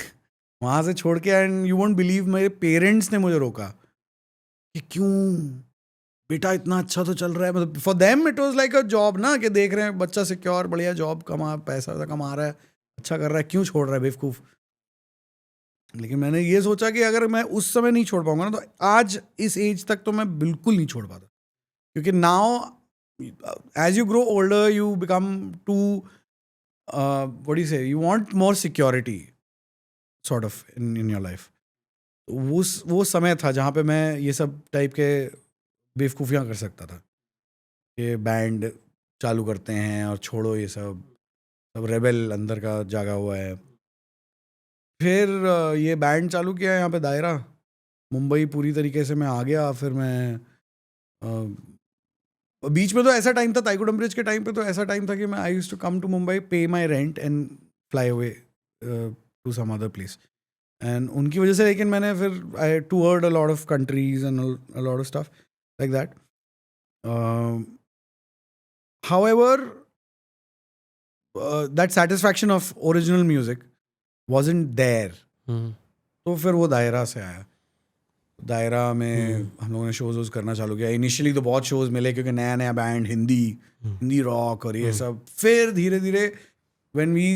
वहाँ से छोड़ के, एंड यू वोंट बिलीव, मेरे पेरेंट्स ने मुझे रोका कि क्यों बेटा, इतना अच्छा तो चल रहा है. मतलब for them it was like a job ना, कि देख रहे हैं बच्चा सिक्योर, बढ़िया जॉब, पैसा कमा रहा है, अच्छा कर रहा है, क्यों छोड़ रहा है बेवकूफ़. लेकिन मैंने ये सोचा कि अगर मैं उस समय नहीं छोड़ पाऊंगा ना, तो आज इस एज तक तो मैं बिल्कुल नहीं छोड़ पाता. क्योंकि now as you grow older you become to what you say, you want more security sort of in your life. वो समय था जहाँ पे मैं ये सब टाइप के बेवकूफ़ियाँ कर सकता था, कि बैंड चालू करते हैं और छोड़ो ये सब रेबेल अंदर का जागा हुआ है. फिर ये बैंड चालू किया यहाँ पे दायरा, मुंबई पूरी तरीके से मैं आ गया. फिर मैं बीच में तो ऐसा टाइम था, ताइकुडम ब्रिज के टाइम पे तो ऐसा टाइम था कि मैं I used to come to Mumbai, pay my rent and fly away to some other place. And उनकी वजह से, लेकिन मैंने फिर I toured a lot of countries and a lot of stuff like that. However, that satisfaction of original music wasn't there. तो फिर वो दायरा से आया. दायरा में हम लोगों ने शोज करना चालू किया. इनिशियली तो बहुत शोज मिले, क्योंकि नया नया बैंड, हिंदी रॉक और ये सब. फिर धीरे धीरे when we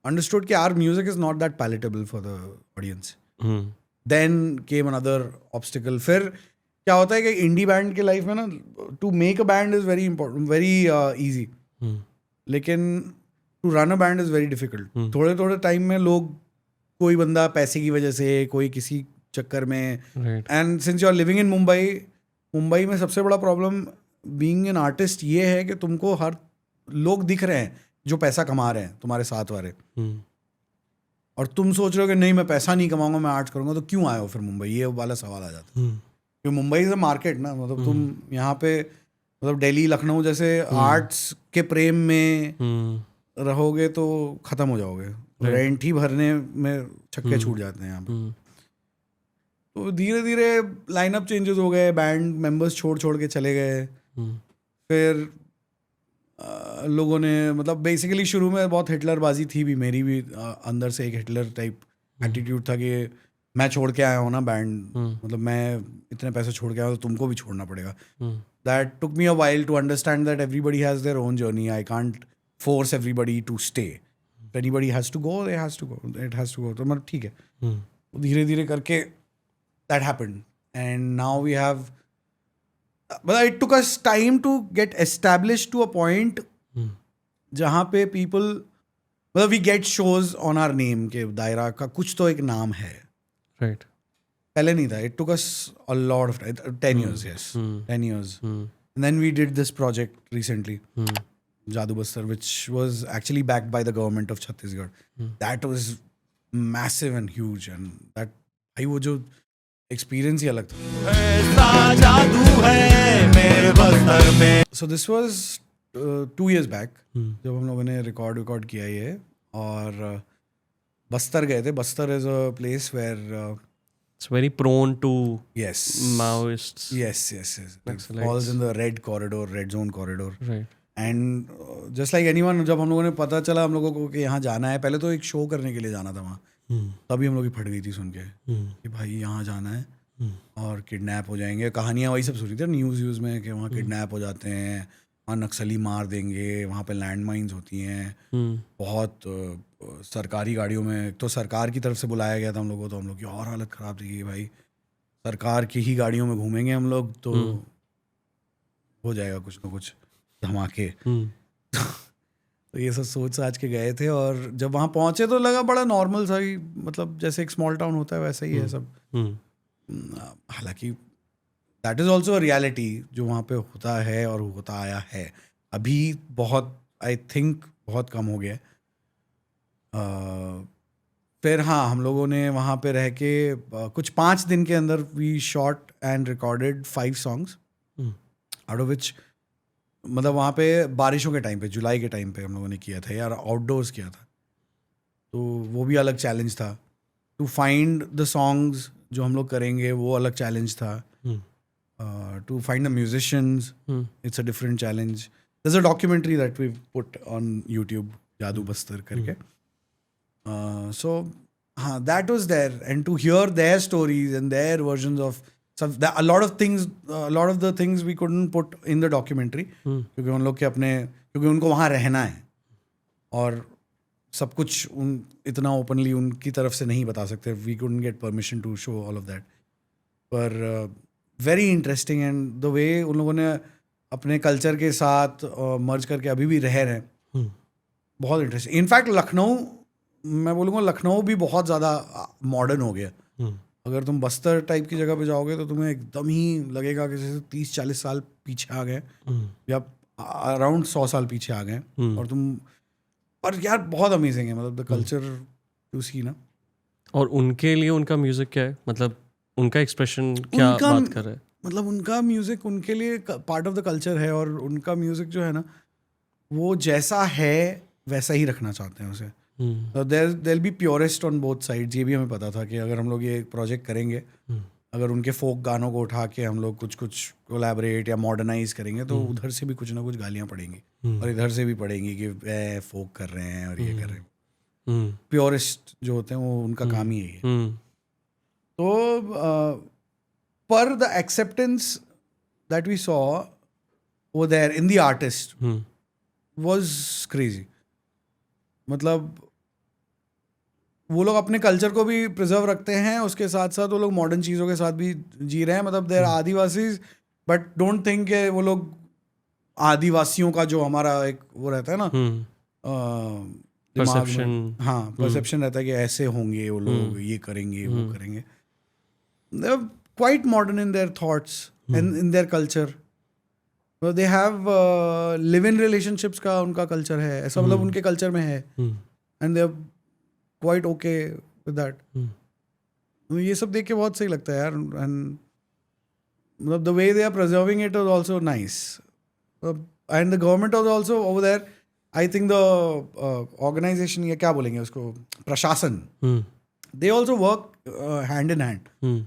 understood कि our music is not that palatable for the audience. Then came another obstacle. फिर क्या होता है कि इंडी बैंड के लाइफ में ना, to make a band is very important, very easy, लेकिन to run a band is very difficult. थोड़े थोड़े टाइम में लोग, कोई बंदा पैसे की वजह से, कोई किसी चक्कर में, and since you are living in Mumbai में सबसे बड़ा प्रॉब्लम बीइंग एन आर्टिस्ट ये है कि तुमको हर लोग दिख रहे हैं जो पैसा कमा रहे हैं तुम्हारे साथ वाले, और तुम सोच रहे हो कि नहीं मैं पैसा नहीं कमाऊंगा, मैं आर्ट करूंगा, तो क्यों आए हो फिर मुंबई? ये वाला सवाल आ जाता है. क्योंकि मुंबई इज अ मार्केट ना, मतलब तुम यहाँ पे, मतलब दिल्ली लखनऊ जैसे आर्ट्स के प्रेम में रहोगे तो खत्म हो जाओगे. रेंट ही भरने में छक्के छूट जाते हैं यहाँ पे. तो धीरे धीरे लाइनअप चेंजेस हो गए, बैंड मेंबर्स छोड़ के चले गए. फिर लोगों ने, मतलब बेसिकली शुरू में बहुत हिटलरबाजी थी भी, मेरी भी अंदर से एक हिटलर टाइप एटीट्यूड था कि मैं छोड़ के आया हूँ ना बैंड, मतलब मैं इतने पैसे छोड़ के आया हूँ तो तुमको भी छोड़ना पड़ेगा. That took me a while to understand that everybody has their own journey. I can't force everybody to stay. Anybody has to go, they has to go, it has to go. तो मतलब ठीक है. धीरे धीरे करके that happened, and now we have, but it took us time to get established to a point जहाँ पे people, मतलब we get shows on our name के दायरा का कुछ तो एक नाम है. Right. पहले नहीं था. It took us a lot of time, 10 years, yes, 10 years. And then we did this project recently, Jadubastar, which was actually backed by the government of Chhattisgarh. That was massive and huge, and that भाई वो जो experience ही अलग था. So this was 2 years back जब हम लोगों ने record किया ये, और बस्तर गए थे. Bastar is a place where It's very prone to yes Maoists. yes it falls in the red zone corridor. Right. And just like anyone, जब हम लोगों ने पता चला हम लोगों को कि यहाँ जाना है, पहले तो एक शो करने के लिए जाना था वहाँ, तभी हम लोग की फट गई थी सुन के कि भाई यहाँ जाना है और किडनैप हो जाएंगे. कहानियाँ वही सब सुनी थी न्यूज़ में कि वहाँ किडनैप हो जाते हैं, वहाँ नक्सली मार देंगे, वहाँ पे लैंड माइन्स होती हैं, बहुत सरकारी गाड़ियों में. तो सरकार की तरफ से बुलाया गया था हम लोग को, तो हम लोग की और हालत ख़राब थी कि भाई सरकार की ही गाड़ियों में घूमेंगे हम लोग तो हो जाएगा कुछ ना कुछ धमाके. तो ये सब सोच आज के गए थे, और जब वहाँ पहुँचे तो लगा बड़ा नॉर्मल सा ही, मतलब जैसे एक स्मॉल टाउन होता है वैसा ही है सब. हालांकि that is also a reality जो वहाँ पे होता है और होता आया है. अभी बहुत, आई थिंक बहुत कम हो गया. फिर हाँ, हम लोगों ने वहाँ पे रह के कुछ 5 दिन के अंदर we shot and recorded 5 songs, out of which, मतलब वहाँ पे बारिशों के टाइम पे, जुलाई के टाइम पे हम लोगों ने किया था यार, आउटडोर्स किया था. तो वो भी अलग चैलेंज था. टू फाइंड द सॉन्ग्स जो हम लोग करेंगे वो अलग चैलेंज था. To find the musicians, it's a different challenge. There is a documentary that we put on YouTube, Jadubastar करके. So हाँ, that was there, and to hear their stories and their versions of some, a lot of the things we couldn't put in the documentary, क्योंकि उन लोग के अपने, क्योंकि उनको वहाँ रहना है और सब कुछ इतना ओपनली उनकी तरफ से नहीं बता सकते. We couldn't get permission to show all of that, पर very interesting, and the way उन लोगों ने अपने कल्चर के साथ मर्ज करके अभी भी रह रहे हैं, बहुत इंटरेस्टिंग. इनफैक्ट लखनऊ, मैं बोलूँगा लखनऊ भी बहुत ज़्यादा मॉडर्न हो गया. अगर तुम बस्तर टाइप की जगह पे जाओगे तो तुम्हें एकदम ही लगेगा कि जैसे 30-40 साल पीछे आ गए, या अराउंड 100 साल पीछे आ गए. और तुम, और यार बहुत अमेजिंग है, मतलब द कल्चर टू सी ना. और उनके लिए उनका म्यूजिक क्या है, मतलब उनका एक्सप्रेशन क्या बात कर रहा है? मतलब उनका म्यूजिक उनके लिए पार्ट ऑफ द कल्चर है, और उनका म्यूजिक जो है ना, वो जैसा है वैसा ही रखना चाहते हैं उसे. there'll be purist on both sides. ये भी हमें पता था कि अगर हम लोग ये प्रोजेक्ट करेंगे, अगर उनके फोक गानों को उठा के हम लोग कुछ कोलैबोरेट या मॉडर्नाइज करेंगे, तो उधर से भी कुछ ना कुछ गालियाँ पड़ेंगी, और इधर से भी पड़ेंगी कि फोक कर रहे हैं और ये कर रहे हैं. प्योरिस्ट जो होते हैं वो उनका काम ही है. तो पर the acceptance that we saw वो there in the artist was crazy. मतलब वो लोग अपने कल्चर को भी प्रिजर्व रखते हैं, उसके साथ साथ वो लोग मॉडर्न चीज़ों के साथ भी जी रहे हैं. मतलब देर आदिवासीज, बट डोंट थिंक के वो लोग आदिवासियों का जो हमारा एक वो रहता है ना दिमाग में, हाँ परसेप्शन रहता है कि ऐसे होंगे वो लोग, ये करेंगे वो करेंगे. They are quite modern in their thoughts and in their culture. They have live in relationships का उनका कल्चर है ऐसा, मतलब उनके कल्चर में है, and they are quite okay with that. ये सब देख के बहुत सही लगता है यार. एंड मतलब the way they are preserving it is also nice. And the government was also over there. I think the organisation, या क्या बोलेंगे उसको, प्रशासन, they also work hand in hand.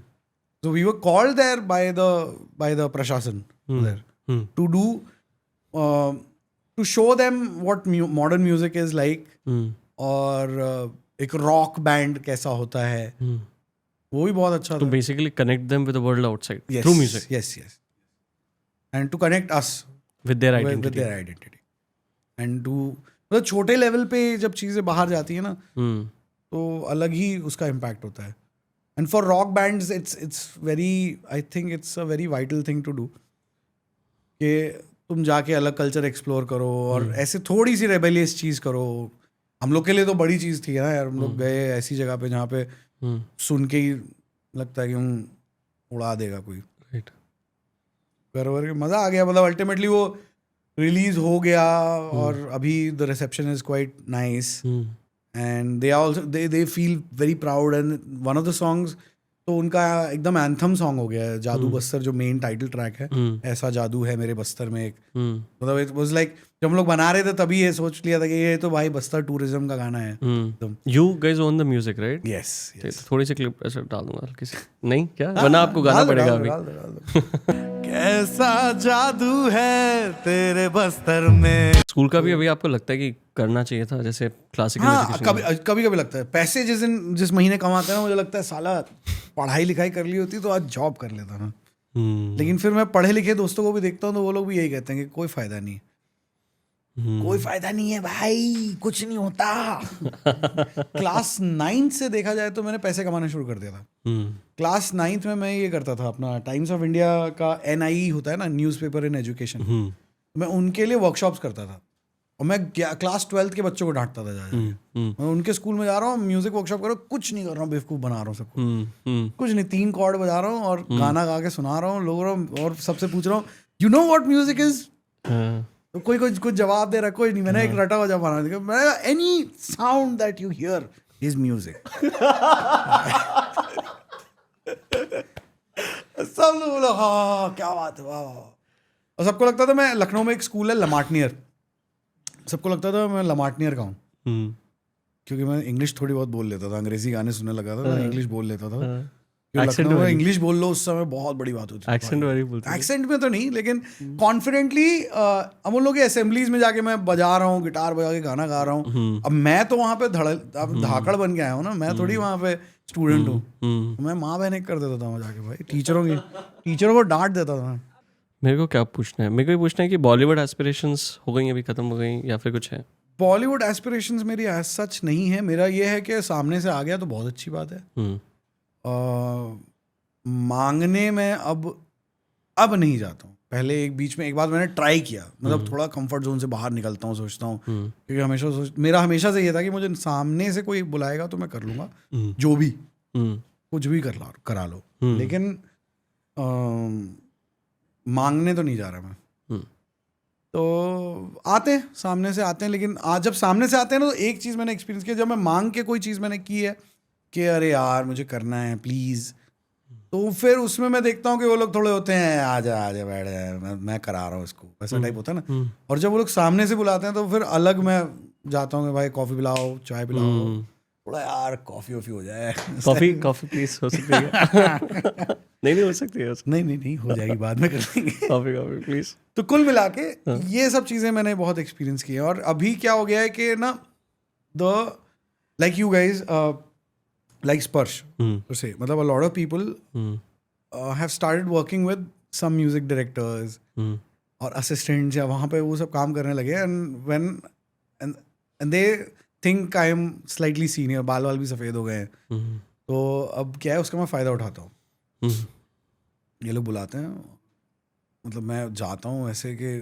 So we were called there by the prashashan there to do to show them what modern music is like, और एक rock band कैसा होता है, वो भी बहुत अच्छा था. To basically connect them with the world outside through music. Yes. And to connect us with their identity. With their identity. And to मतलब छोटे लेवल पे जब चीज़ें बाहर जाती है ना, तो अलग ही उसका इम्पैक्ट होता है. And for rock bands, it's very, I think it's a very vital thing to do. कि तुम जाके अलग कल्चर एक्सप्लोर करो और ऐसे थोड़ी सी रेबेलियस चीज़ करो. हम लोग के लिए तो बड़ी चीज़ थी ना यार. हम लोग गए ऐसी जगह पे जहाँ पे सुन के ही लगता है कि हम उड़ा देगा कोई. कर मज़ा आ गया. मतलब अल्टीमेटली वो रिलीज हो गया और अभी the reception is quite nice. And they are also they feel very proud. And one of the songs तो उनका एकदम एंथम सॉन्ग हो गया है, जादूबस्तर, जो मेन टाइटल ट्रैक है. ऐसा जादू है मेरे बस्तर में एक, मतलब इट वाज लाइक जब हम लोग बना रहे थे तभी ये सोच लिया था कि ये तो भाई बस्तर टूरिज्म का गाना है. You guys own the music, right? Yes. थोड़ी सी क्लिप ऐसे डाल दूंगा किसी, नहीं क्या, वरना आपको गाना पड़ेगा अभी. कैसा जादू है तेरे बस्तर में. स्कूल का भी अभी आपको लगता है कि करना चाहिए था, जैसे क्लासिकल एजुकेशन? कभी लगता है. पैसे जिस महीने कमाते हैं ना, मुझे लगता है साला पढ़ाई लिखाई कर ली होती तो आज जॉब कर लेता ना. लेकिन फिर मैं पढ़े लिखे दोस्तों को भी देखता हूँ तो वो लोग भी यही कहते हैं कि कोई फायदा नहीं. कोई फायदा नहीं है भाई, कुछ नहीं होता. क्लास 9 से देखा जाए तो मैंने पैसे कमाना शुरू कर दिया था. क्लास 9 में मैं ये करता था, अपना टाइम्स ऑफ इंडिया का NIE होता है ना, न्यूज़पेपर इन एजुकेशन, मैं उनके लिए वर्कशॉप्स करता था. और मैं क्लास 12 के बच्चों को डांटता था मैं उनके स्कूल में जा रहा हूँ, म्यूजिक वर्कशॉप कर रहा हूँ, कुछ नहीं कर रहा हूँ, बेवकूफ़ बना रहा हूँ सबको. कुछ नहीं, 3 कॉर्ड बजा रहा हूँ और गाना गा के सुना रहा हूँ लोगों, और सबसे पूछ रहा हूँ you know what music is. तो कोई कुछ जवाब दे रहा, कोई नहीं. मैंने एक रटा बजा बना दिया, मैं any sound that you hear is music. सब लोग बोला हाँ क्या बात है, वाह. और सबको लगता था, मैं लखनऊ में एक स्कूल है लमाटनियर, सबको लगता था मैं लमाटनियर का हूँ, क्योंकि मैं इंग्लिश थोड़ी बहुत बोल लेता था. अंग्रेजी गाने सुनने लगा था, मैं इंग्लिश बोल लेता था. लखनऊ में इंग्लिश बोल लो उस समय बहुत बड़ी बात होती है. एक्सेंट में तो नहीं, लेकिन कॉन्फिडेंटली हम उन लोग के असेंबलीज में जाके मैं बजा रहा हूँ, गिटार बजा के गाना गा रहा हूँ. अब मैं तो वहाँ पे धाकड़ बन के आया हूँ ना, मैं थोड़ी वहाँ पे स्टूडेंट हूँ. मैं माँ बहन कर देता था मैं जाके भाई, टीचरों को डांट देता था. मेरे को क्या पूछना है, मेरे को ये पूछना है कि बॉलीवुड एस्पिरेशंस हो गई अभी, खत्म हो गई, या फिर कुछ है? बॉलीवुड एस्पिरेशंस मेरी एज सच नहीं है. मेरा ये है कि सामने से आ गया तो बहुत अच्छी बात है. मांगने में अब नहीं जाता हूँ. पहले एक बीच में एक बार मैंने ट्राई किया, मतलब थोड़ा कंफर्ट जोन से बाहर निकलता हूँ, सोचता हूँ, क्योंकि मेरा हमेशा से ये था कि मुझे सामने से कोई बुलाएगा तो मैं कर लूँगा, जो भी कुछ भी करा लो. लेकिन मांगने तो नहीं जा रहा मैं. तो सामने से आते हैं, लेकिन आज जब सामने से आते हैं ना, तो एक चीज़ मैंने एक्सपीरियंस किया, जब मैं मांग के कोई चीज़ मैंने की है कि अरे यार मुझे करना है प्लीज़, तो फिर उसमें मैं देखता हूँ कि वो लोग थोड़े होते हैं, आजा बैठ जाए, मैं करा रहा हूँ इसको, ऐसा टाइप होता है ना. और जब वो लोग सामने से बुलाते हैं तो फिर अलग मैं जाता हूँ कि भाई कॉफ़ी पिलाओ, चाय पिलाओ, थोड़ा यार कॉफ़ी हो जाए. कॉफ़ी प्लीज हो सकती है? नहीं हो सकती है. नहीं हो जाएगी, बाद में कर लेंगे. Coffee please. तो कुल मिला के ये सब चीज़ें मैंने बहुत एक्सपीरियंस की है. और अभी क्या हो गया है कि ना, like you guys, like Sparsh, to say, मतलब a lot of people have started working with some music directors और assistants, या वहाँ पे वो सब काम करने लगे. and they think I am slightly senior, बाल वाल भी सफ़ेद हो गए हैं, हम्म, तो अब क्या है उसका मैं फ़ायदा उठाता हूँ. हम्म, ये लोग बुलाते हैं, मतलब मैं जाता हूँ ऐसे कि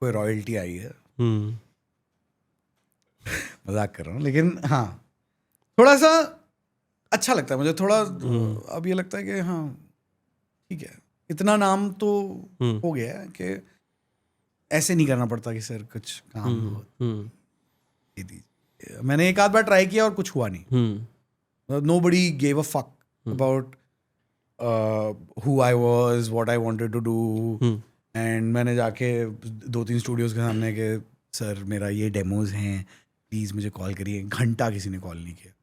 कोई रॉयल्टी आई है, हम्म, मजाक कर रहा हूँ, लेकिन हाँ थोड़ा सा अच्छा लगता है मुझे. थोड़ा अब ये लगता है कि हाँ ठीक है, इतना नाम तो हम्म, हो गया है कि ऐसे नहीं करना पड़ता कि सर कुछ काम हो हम्म, दे दीजिए. मैंने एक आध बार ट्राई किया और कुछ हुआ नहीं. Nobody gave a fuck about who I was, what I wanted to do. And मैंने जाके 2-3 स्टूडियोज के सामने के सर मेरा ये डेमोज हैं, प्लीज़ मुझे कॉल करिए. घंटा किसी ने कॉल नहीं किया.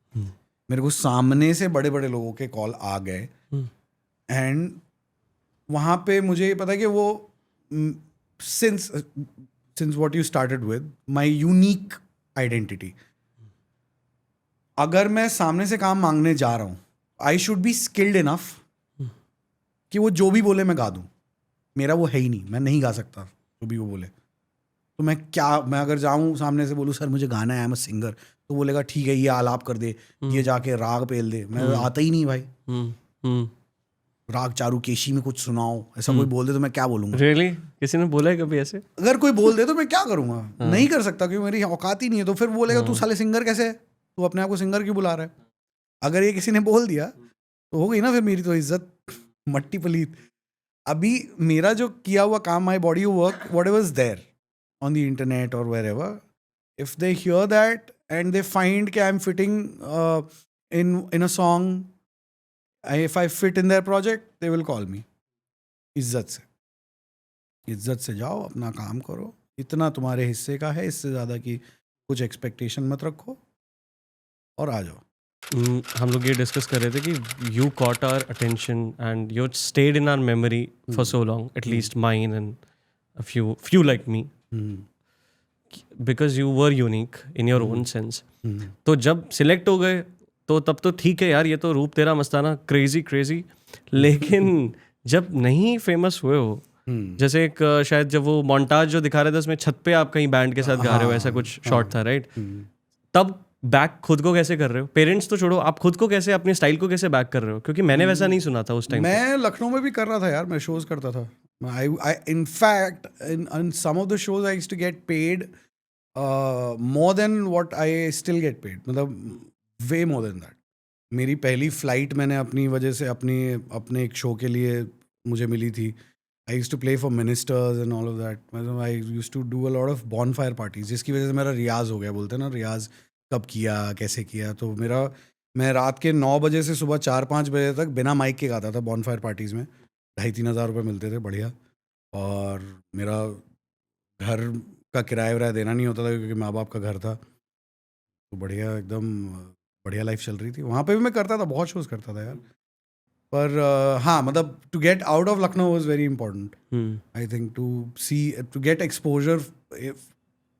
मेरे को सामने से बड़े बड़े लोगों के कॉल आ गए. एंड वहाँ पे मुझे ये पता है कि वो since what you started with my unique identity, अगर मैं सामने से काम मांगने जा रहा हूँ, I should be skilled enough कि वो जो भी बोले मैं गा दूँ. मेरा वो है ही नहीं, मैं नहीं गा सकता जो भी वो बोले. तो मैं अगर जाऊँ सामने से बोलूँ सर मुझे गाना है, आई एम अ सिंगर, तो बोलेगा ठीक है ये आलाप कर दे, ये जाके राग पेल दे. मैं आता ही नहीं भाई. राग चारू केशी में कुछ सुनाओ, ऐसा कोई बोल दे तो मैं क्या बोलूँगा. रियली किसी ने बोला है कभी ऐसे? अगर कोई बोल दे तो मैं क्या करूँगा. नहीं कर सकता क्योंकि मेरी औकात ही नहीं है. तो फिर बोलेगा तू साले सिंगर कैसे है, तू अपने आप को सिंगर क्यों बुला रहा है. अगर ये किसी ने बोल दिया तो हो गई ना फिर मेरी तो इज्जत मट्टी पलीत. अभी मेरा जो किया हुआ काम, my body work, whatever is there on the internet और wherever, if they hear that and they find कि I am fitting in a song, if I fit in their project, they will call me. इज्जत से जाओ, अपना काम करो, इतना तुम्हारे हिस्से का है, इससे ज़्यादा की कुछ एक्सपेक्टेशन मत रखो और आ जाओ. हम लोग ये डिस्कस कर रहे थे कि you caught our attention and you stayed in our memory for so long, at least mine and few like me, because you were unique in your own sense. तो जब सिलेक्ट हो गए तो तब तो ठीक है यार, ये तो रूप तेरा मस्ताना, क्रेजी. लेकिन जब नहीं फेमस हुए हो, जैसे एक शायद जब वो मोन्टाज जो दिखा रहे थे उसमें छत पे आप कहीं बैंड के साथ गा रहे हो, ऐसा कुछ शॉट था राइट? तब बैक खुद को कैसे कर रहे हो? पेरेंट्स तो छोड़ो, आप खुद को कैसे, अपने स्टाइल को कैसे बैक कर रहे हो? क्योंकि मैंने वैसा नहीं सुना था उस टाइम. मैं लखनऊ में भी कर रहा था यार, मैं शोज करता था. In fact, in some of the shows I used to get paid more than what I still get paid. मतलब way more than that. मेरी पहली फ्लाइट मैंने अपनी वजह से अपने एक शो के लिए मुझे मिली थी. I used to play for ministers and all of that. मतलब I used to do a lot of bonfire parties, जिसकी वजह से मेरा रियाज हो गया. बोलते हैं ना रियाज कब किया, कैसे किया. तो मैं रात के 9 बजे से सुबह 4-5 बजे तक बिना माइक के गाता था बॉनफायर पार्टीज़ में. 2,500-3 हज़ार रुपये मिलते थे, बढ़िया. और मेरा घर का किराया वराया देना नहीं होता था क्योंकि माँ बाप का घर था. तो बढ़िया, एकदम बढ़िया लाइफ चल रही थी. वहाँ पे भी मैं करता था, बहुत शोज़ करता था यार. पर हाँ, मतलब to get out of Lucknow was very important, I think, to get exposure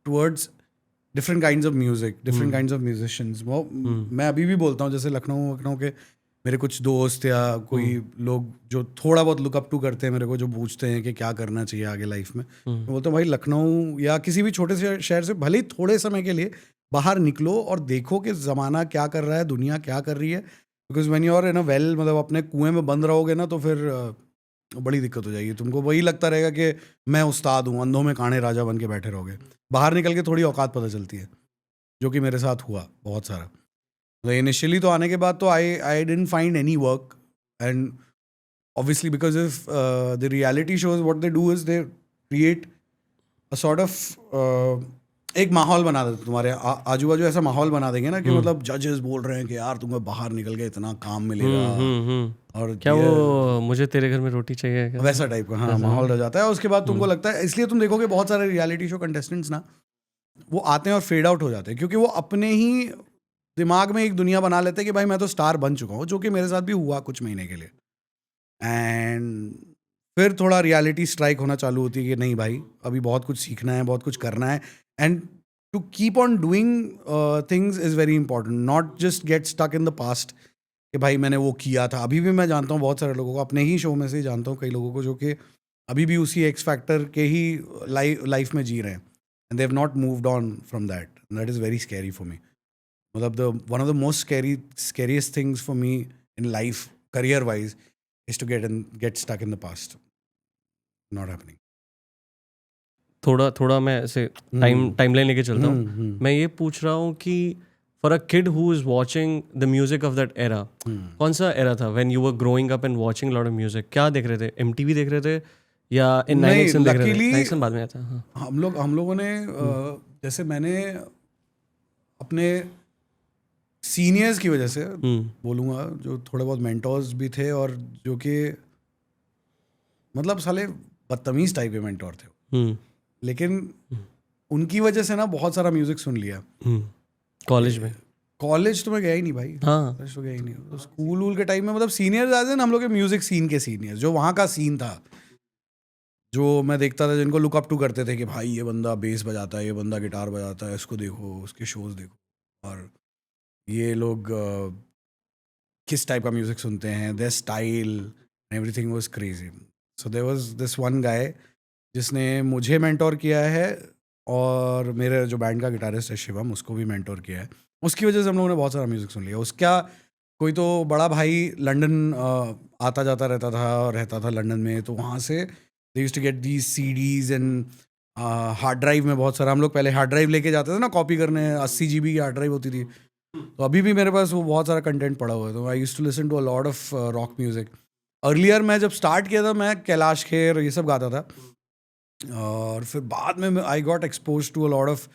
towards different kinds of music, different kinds of musicians. वो मैं अभी भी बोलता हूँ, जैसे लखनऊ के मेरे कुछ दोस्त या कोई लोग जो थोड़ा बहुत लुक अप टू करते हैं मेरे को, जो पूछते हैं कि क्या करना चाहिए आगे लाइफ में, मैं बोलता हूँ भाई लखनऊ या किसी भी छोटे से शहर से भले ही थोड़े समय के लिए बाहर निकलो और देखो कि ज़माना क्या कर रहा है, दुनिया क्या कर रही है. Because when you are in a well, मतलब अपने कुएं में बंद रहोगे ना, तो फिर बड़ी दिक्कत हो जाएगी. तुमको वही लगता रहेगा कि मैं उस्ताद हूँ, अंधों में काने राजा बन के बैठे रहोगे. बाहर निकल के थोड़ी औकात पता चलती है, जो कि मेरे साथ हुआ बहुत सारा. इनिशियली तो आने के बाद तो I didn't find any work. And obviously because if the reality shows what they do is they create a sort of एक माहौल बना देते तुम्हारे आजू बाजू. ऐसा माहौल बना देंगे ना कि मतलब जजेस बोल रहे हैं कि यार तुम्हें बाहर निकल के इतना काम मिलेगा, और क्या वो मुझे तेरे घर में रोटी चाहिए क्या? वैसा टाइप का हाँ माहौल रह जाता है. उसके बाद तुमको लगता है, इसलिए तुम देखोगे बहुत सारे रियलिटी शो कंटेस्टेंट्स ना, वो आते हैं और फेड आउट हो जाते हैं, क्योंकि वो अपने ही दिमाग में एक दुनिया बना लेते हैं कि भाई मैं तो स्टार बन चुका हूँ, जो कि मेरे साथ भी हुआ कुछ महीने के लिए. एंड फिर थोड़ा रियलिटी स्ट्राइक होना चालू होती है कि नहीं भाई, अभी बहुत कुछ सीखना है, बहुत कुछ करना है. And to keep on doing things is very important, not just get stuck in the past कि भाई मैंने वो किया था. अभी भी मैं जानता हूँ बहुत सारे लोगों को, अपने ही शो में से जानता हूँ कई लोगों को, जो कि अभी भी उसी एक्स फैक्टर के ही लाइफ में जी रहे हैं. And they have not moved on from that. That is very scary for me. मतलब one of the most scariest things for me in life, career wise, is to get stuck in the past. Not happening. थोड़ा मैं ऐसे timeline लेके चलता हूँ. मैं ये पूछ रहा हूँ कि for a kid who is watching the music of that era, कौन सा एरा था when you were growing up and watching lot of music? क्या देख रहे थे? MTV देख रहे थे या इन 9XM देख रहे थे? 9XM बाद में आता है. हाँ. हम लोगों ने जैसे मैंने अपने सीनियर्स की वजह से बोलूँगा, जो थोड़े बहुत मेंटोर्स भी थे और जो कि मतलब साले बदतमीज टाइप के मेंटोर थे, लेकिन उनकी वजह से ना बहुत सारा म्यूजिक सुन लिया. कॉलेज तो मैं गया ही नहीं भाई. कॉलेज तो गया ही नहीं. तो स्कूल वूल के टाइम में मतलब सीनियर्स आते हैं ना, हम लोग के म्यूजिक सीन के सीनियर्स, जो वहाँ का सीन था, जो मैं देखता था, जिनको लुक अप टू करते थे कि भाई ये बंदा बेस बजाता है, ये बंदा गिटार बजाता है, इसको देखो, उसके शोज देखो, और ये लोग किस टाइप का म्यूजिक सुनते हैं, their style, everything was crazy. So there was this one guy जिसने मुझे मेंटोर किया है, और मेरे जो बैंड का गिटारिस्ट है शिवम, उसको भी मेंटोर किया है. उसकी वजह से हम लोगों ने बहुत सारा म्यूजिक सुन लिया. उसका कोई तो बड़ा भाई लंदन आता जाता रहता था लंदन में, तो वहाँ से they used to get these CDs and hard drive में बहुत सारा. हम लोग पहले हार्ड ड्राइव लेके जाते थे ना कॉपी करने, 80 GB की हार्ड ड्राइव होती थी. तो अभी भी मेरे पास वो बहुत सारा कंटेंट पड़ा हुआ है. तो I used to listen to a lot of rock music. Earlier मैं जब स्टार्ट किया था, मैं कैलाश खेर ये सब गाता था, और फिर बाद में I got expose to a lot of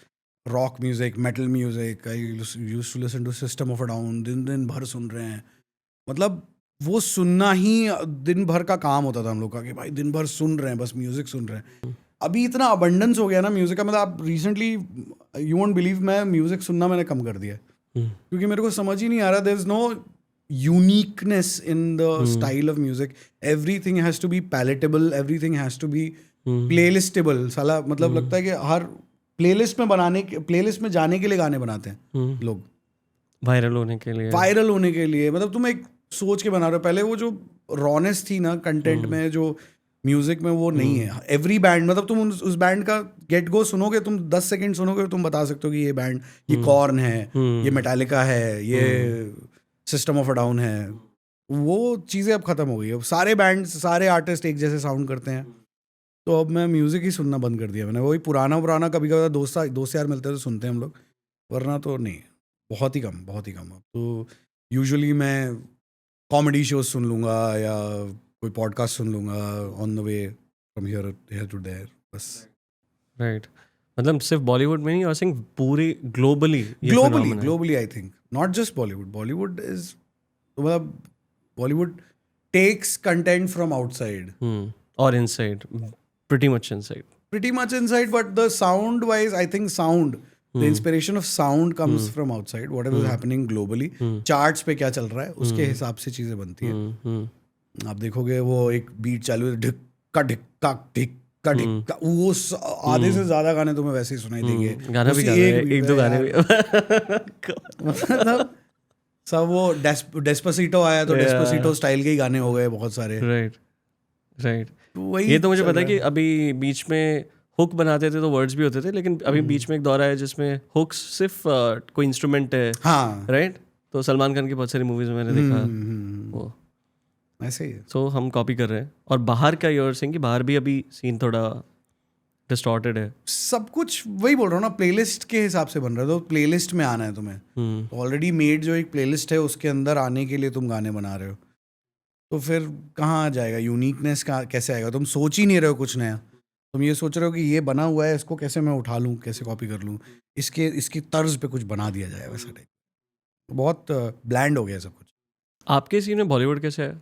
rock music, metal music. I used to listen to System of a Down. दिन भर सुन रहे हैं, मतलब वो सुनना ही दिन भर का काम होता था हम लोग का, कि भाई दिन भर सुन रहे हैं, बस म्यूजिक सुन रहे हैं. अभी इतना अबंडेंस हो गया ना म्यूजिक का, मतलब आप रिसेंटली, यू वोंट बिलीव, मैं म्यूजिक सुनना मैंने कम कर दिया, क्योंकि मेरे को समझ ही नहीं आ रहा. There is no uniqueness in the style of music. Everything has to be palatable, everything has to be playlistable. साला मतलब लगता है कि हर प्लेलिस्ट में जाने के लिए गाने बनाते हैं लोग, वायरल होने के लिए. मतलब तुम एक सोच के बना रहे हो. पहले वो जो रॉनेस थी ना कंटेंट में, जो म्यूजिक में, वो नहीं है. एवरी बैंड, मतलब तुम उस बैंड का गेट गो सुनोगे, तुम 10 सेकंड सुनोगे, तुम बता सकते हो कि ये बैंड, ये कॉर्न है, ये मेटालिका है, ये सिस्टम ऑफ अ डाउन है. वो चीज़ें अब खत्म हो गई. अब सारे बैंड, सारे आर्टिस्ट एक जैसे साउंड करते हैं. तो अब मैं म्यूजिक ही सुनना बंद कर दिया मैंने. वही पुराना कभी कभी दोस्त यार मिलते हैं तो सुनते हैं हम लोग, वरना तो नहीं. बहुत ही कम. अब तो यूजुअली मैं कॉमेडी शोज सुन लूँगा या कोई पॉडकास्ट सुन लूँगा on the way from here to there, बस. राइट. मतलब सिर्फ बॉलीवुड में नहीं, और सिंह पूरे globally I think, not just Bollywood is, मतलब Bollywood takes content from outside और inside, pretty much inside, but the sound wise, I think the inspiration of sound comes from outside. Whatever is happening globally, charts पे क्या चल रहा है, उसके हिसाब से चीजें बनती हैं. आप देखोगे वो एक बीट चालू है, ढिक्का ढिक्का ढिक्का ढिक्का, वो आधे से ज्यादा गाने तुम्हें वैसे ही सुनाई देंगे. गाना भी एक दो गाने भी मतलब सब वो डेस्पासिटो आया तो डेस्पासिटो स्टाइल के ही गाने हो गए बहुत सारे. राइट. ये तो मुझे पता है कि अभी बीच में हुक बनाते थे तो वर्ड्स भी होते थे, लेकिन अभी बीच में एक दौर आया जिसमें हुक्स सिर्फ कोई इंस्ट्रूमेंट है. हाँ. राइट. तो सलमान खान की बहुत सारी मूवीज में मैंने देखा वो ऐसे ही. तो हम कॉपी कर रहे हैं. और बाहर का यूर सिंह कि बाहर भी अभी सीन थोड़ा डिस्टॉर्टेड है. सब कुछ वही बोल रहा हूँ ना, प्लेलिस्ट के हिसाब से बन रहा है. तो प्लेलिस्ट में आना है तुम्हें, ऑलरेडी मेड जो एक प्लेलिस्ट है उसके अंदर आने के लिए तुम गाने बना रहे हो, तो फिर कहाँ आ जाएगा यूनिकनेस? का कैसे आएगा? तुम सोच ही नहीं रहे हो कुछ नया. तुम ये सोच रहे हो कि ये बना हुआ है, इसको कैसे मैं उठा लूँ, कैसे कॉपी कर लूँ, इसकी तर्ज पे कुछ बना दिया जाए, वैसा टाइप. बहुत ब्लैंड हो गया सब कुछ. आपके सीन में बॉलीवुड कैसे है?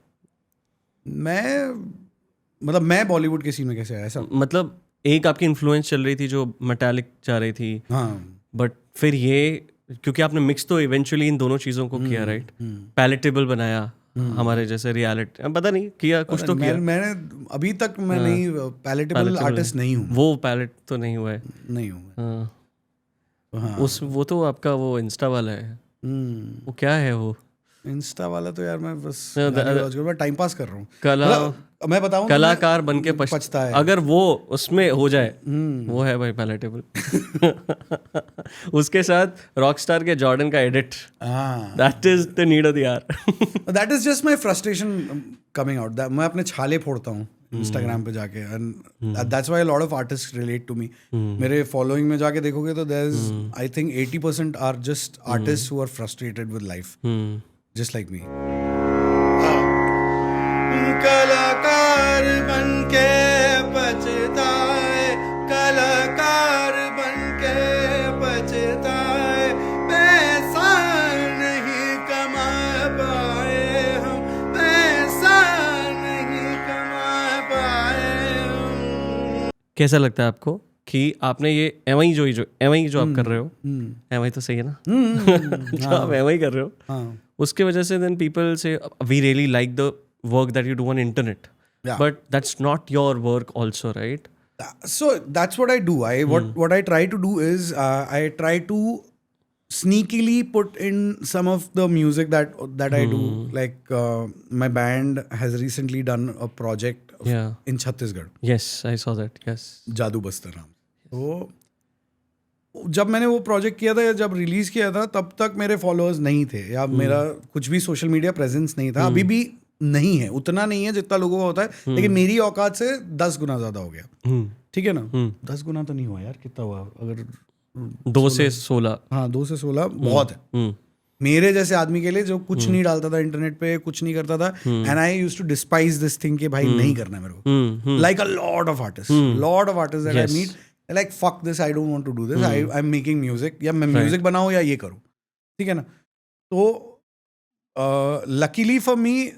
मैं बॉलीवुड के सीन में कैसे आया ऐसा? मतलब एक आपकी इन्फ्लुएंस चल रही थी जो मेटालिक जा रही थी. हाँ. बट फिर ये, क्योंकि आपने मिक्स तो इवेंचुअली इन दोनों चीज़ों को किया, राइट? पैलेटेबल बनाया हमारे जैसे रियलिटी, पता नहीं किया कुछ तो किया. मैंने अभी तक मैं नहीं पैलेटेबल आर्टिस्ट नहीं हूँ. वो पैलेट तो नहीं हुआ है. नहीं हूँ. वो तो आपका वो इंस्टा वाला है. वो क्या है वो इंस्टा वाला? तो यार मैं बस मैं टाइम पास कर रहा हूँ. मैं बताऊं कलाकार बन के पछता है। अगर वो उसमें हो जाए वो है भाई पैलेटेबल। उसके साथ रॉकस्टार के जॉर्डन का edit, that is the need of the hour. That is just my frustration coming out. मैं अपने छाले फोड़ता हूँ इंस्टाग्राम पे जाके, and that's why a lot of artist relate to me. मेरे फॉलोइंग में जाके देखोगे तो there is I think 80% are just artist who are frustrated with life, just like me. कलाकार बनके पछताए, कलाकार बनके पछताए, पैसा नहीं कमा पाए हम, पैसा नहीं कमा पाए हम। कैसा लगता है आपको कि आपने ये एमआई जो आप कर रहे हो, एमआई तो सही है ना, जो आप एमआई कर रहे हो, उसके वजह से देन पीपल से we really like the work that you do on internet, but that's not your work also, right? So that's what I do. What I try to do is I try to sneakily put in some of the music that I do. Like my band has recently done a project in Chhattisgarh. Yes, I saw that. Yes, Jadubastar नाम। तो जब मैंने वो project किया था या जब release किया था तब तक मेरे फॉलोअर्स नहीं थे या मेरा कुछ भी सोशल मीडिया प्रेजेंस नहीं था। अभी भी नहीं है, उतना नहीं है जितना लोगों का होता है, लेकिन मेरी औकात से 10 गुना ज्यादा हो गया। ठीक है ना, 10 गुना तो नहीं हुआ यार, कितना हुआ अगर 2 से 16। हाँ 2 से 16 बहुत है मेरे जैसे आदमी के लिए जो कुछ नहीं डालता था इंटरनेट पे, कुछ नहीं करता था, and I used to despise this thing कि भाई नहीं करना है मेरे को। Like a lot of artist that I meet, like fuck this, I don't want to do this, I am making music, या मैं म्यूजिक बनाऊं या ये करूं, ठीक है ना। तो luckily for me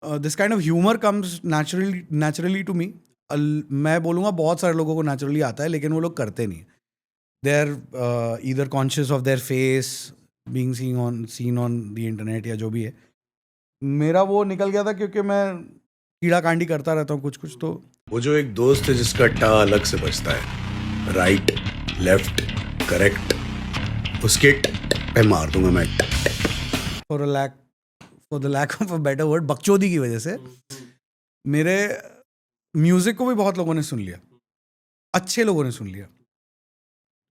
this kind of humour comes naturally to me. मैं बोलूँगा बहुत सारे लोगों को नेचुरली आता है, लेकिन वो लोग करते नहीं। They are either conscious of their face being seen on the internet या जो भी है। मेरा वो निकल गया था क्योंकि मैं कीड़ा कांडी करता रहता हूँ कुछ कुछ। तो वो जो एक दोस्त है जिसका टा अलग से बजता है, राइट लेफ्ट करेक्ट, उसके पे मार दूंगा मैं। For the lack of a better word, बकचोदी की वजह से मेरे म्यूजिक को भी बहुत लोगों ने सुन लिया, अच्छे लोगों ने सुन लिया।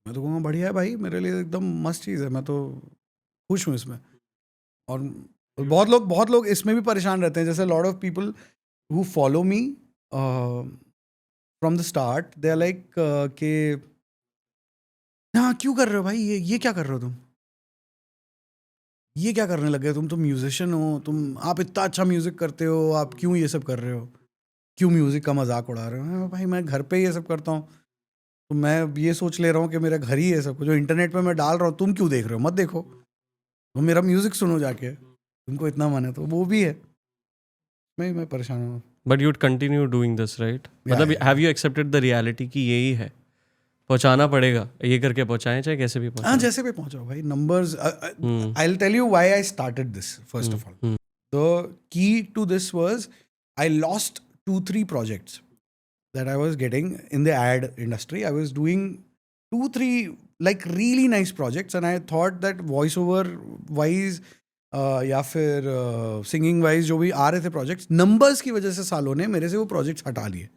मैं तो कहूँगा बढ़िया है भाई, मेरे लिए एकदम मस्त चीज़ है, मैं तो खुश हूँ इसमें। और बहुत लोग इसमें भी परेशान रहते हैं, जैसे lot of people who follow me from the start, they are like के हाँ क्यों कर रहे हो भाई, ये क्या कर रहे हो तुम, ये क्या करने लगे तुम म्यूजिशियन हो, आप इतना अच्छा म्यूजिक करते हो, आप क्यों ये सब कर रहे हो, क्यों म्यूजिक का मजाक उड़ा रहे हो। भाई मैं घर पे ये सब करता हूँ, तो मैं ये सोच ले रहा हूँ कि मेरा घर ही है सब कुछ, जो इंटरनेट पे मैं डाल रहा हूँ तुम क्यों देख रहे हो, मत देखो, तो मेरा म्यूजिक सुनो जाके, तुमको इतना मन है तो वो भी है। मैं परेशान हूँ। But you'd continue doing this right, मतलब have you accepted the reality कि यही है, पहुंचाना पड़ेगा, ये करके पहुंचाएं चाहे कैसे भी पहुंचाएं। हाँ जैसे भी पहुंचाओ भाई, numbers. I will tell you why I started this first of all. The key to this was I lost 2-3 projects that I was getting in the ad industry. I was doing 2-3 like really nice projects, and I thought that voiceover wise या फिर singing wise जो भी आ रहे थे projects, numbers की वजह से सालों ने मेरे से वो प्रोजेक्ट्स हटा लिए।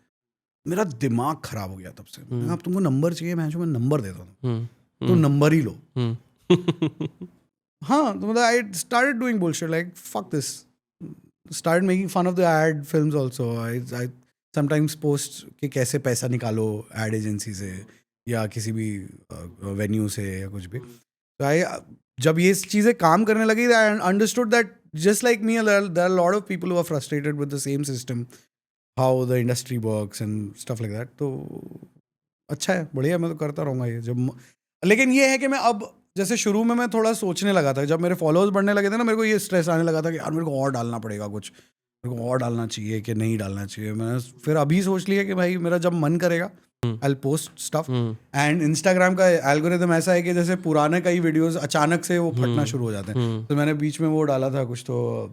मेरा दिमाग खराब हो गया तब से। अब तुमको नंबर चाहिए, मैं नंबर देता हूँ, तो नंबर ही लो। हाँ तो मतलब I started doing bullshit like fuck this, started making fun of the ad films also. I sometimes post कि कैसे पैसा निकालो ad agency से या किसी भी venue से या कुछ भी। तो जब ये चीज़ें काम करने लगी, I understood that just like me, there are a lot of people who are frustrated with the same system, how the industry works and stuff like that. तो अच्छा है, बढ़िया, मैं तो करता रहूँगा ये। जब लेकिन ये है कि मैं अब जैसे शुरू में मैं थोड़ा सोचने लगा था, जब मेरे फॉलोअर्स बढ़ने लगे थे ना, मेरे को ये स्ट्रेस आने लगा था कि यार मेरे को और डालना पड़ेगा कुछ, मेरे को और डालना चाहिए कि नहीं डालना चाहिए। मैंने फिर अभी सोच लिया कि भाई मेरा जब मन करेगा I will post stuff. And Instagram का एल्गोरिथम ऐसा है कि जैसे पुराने कई वीडियोस अचानक से वो फटना शुरू हो जाते हैं। तो मैंने बीच में वो डाला था कुछ, तो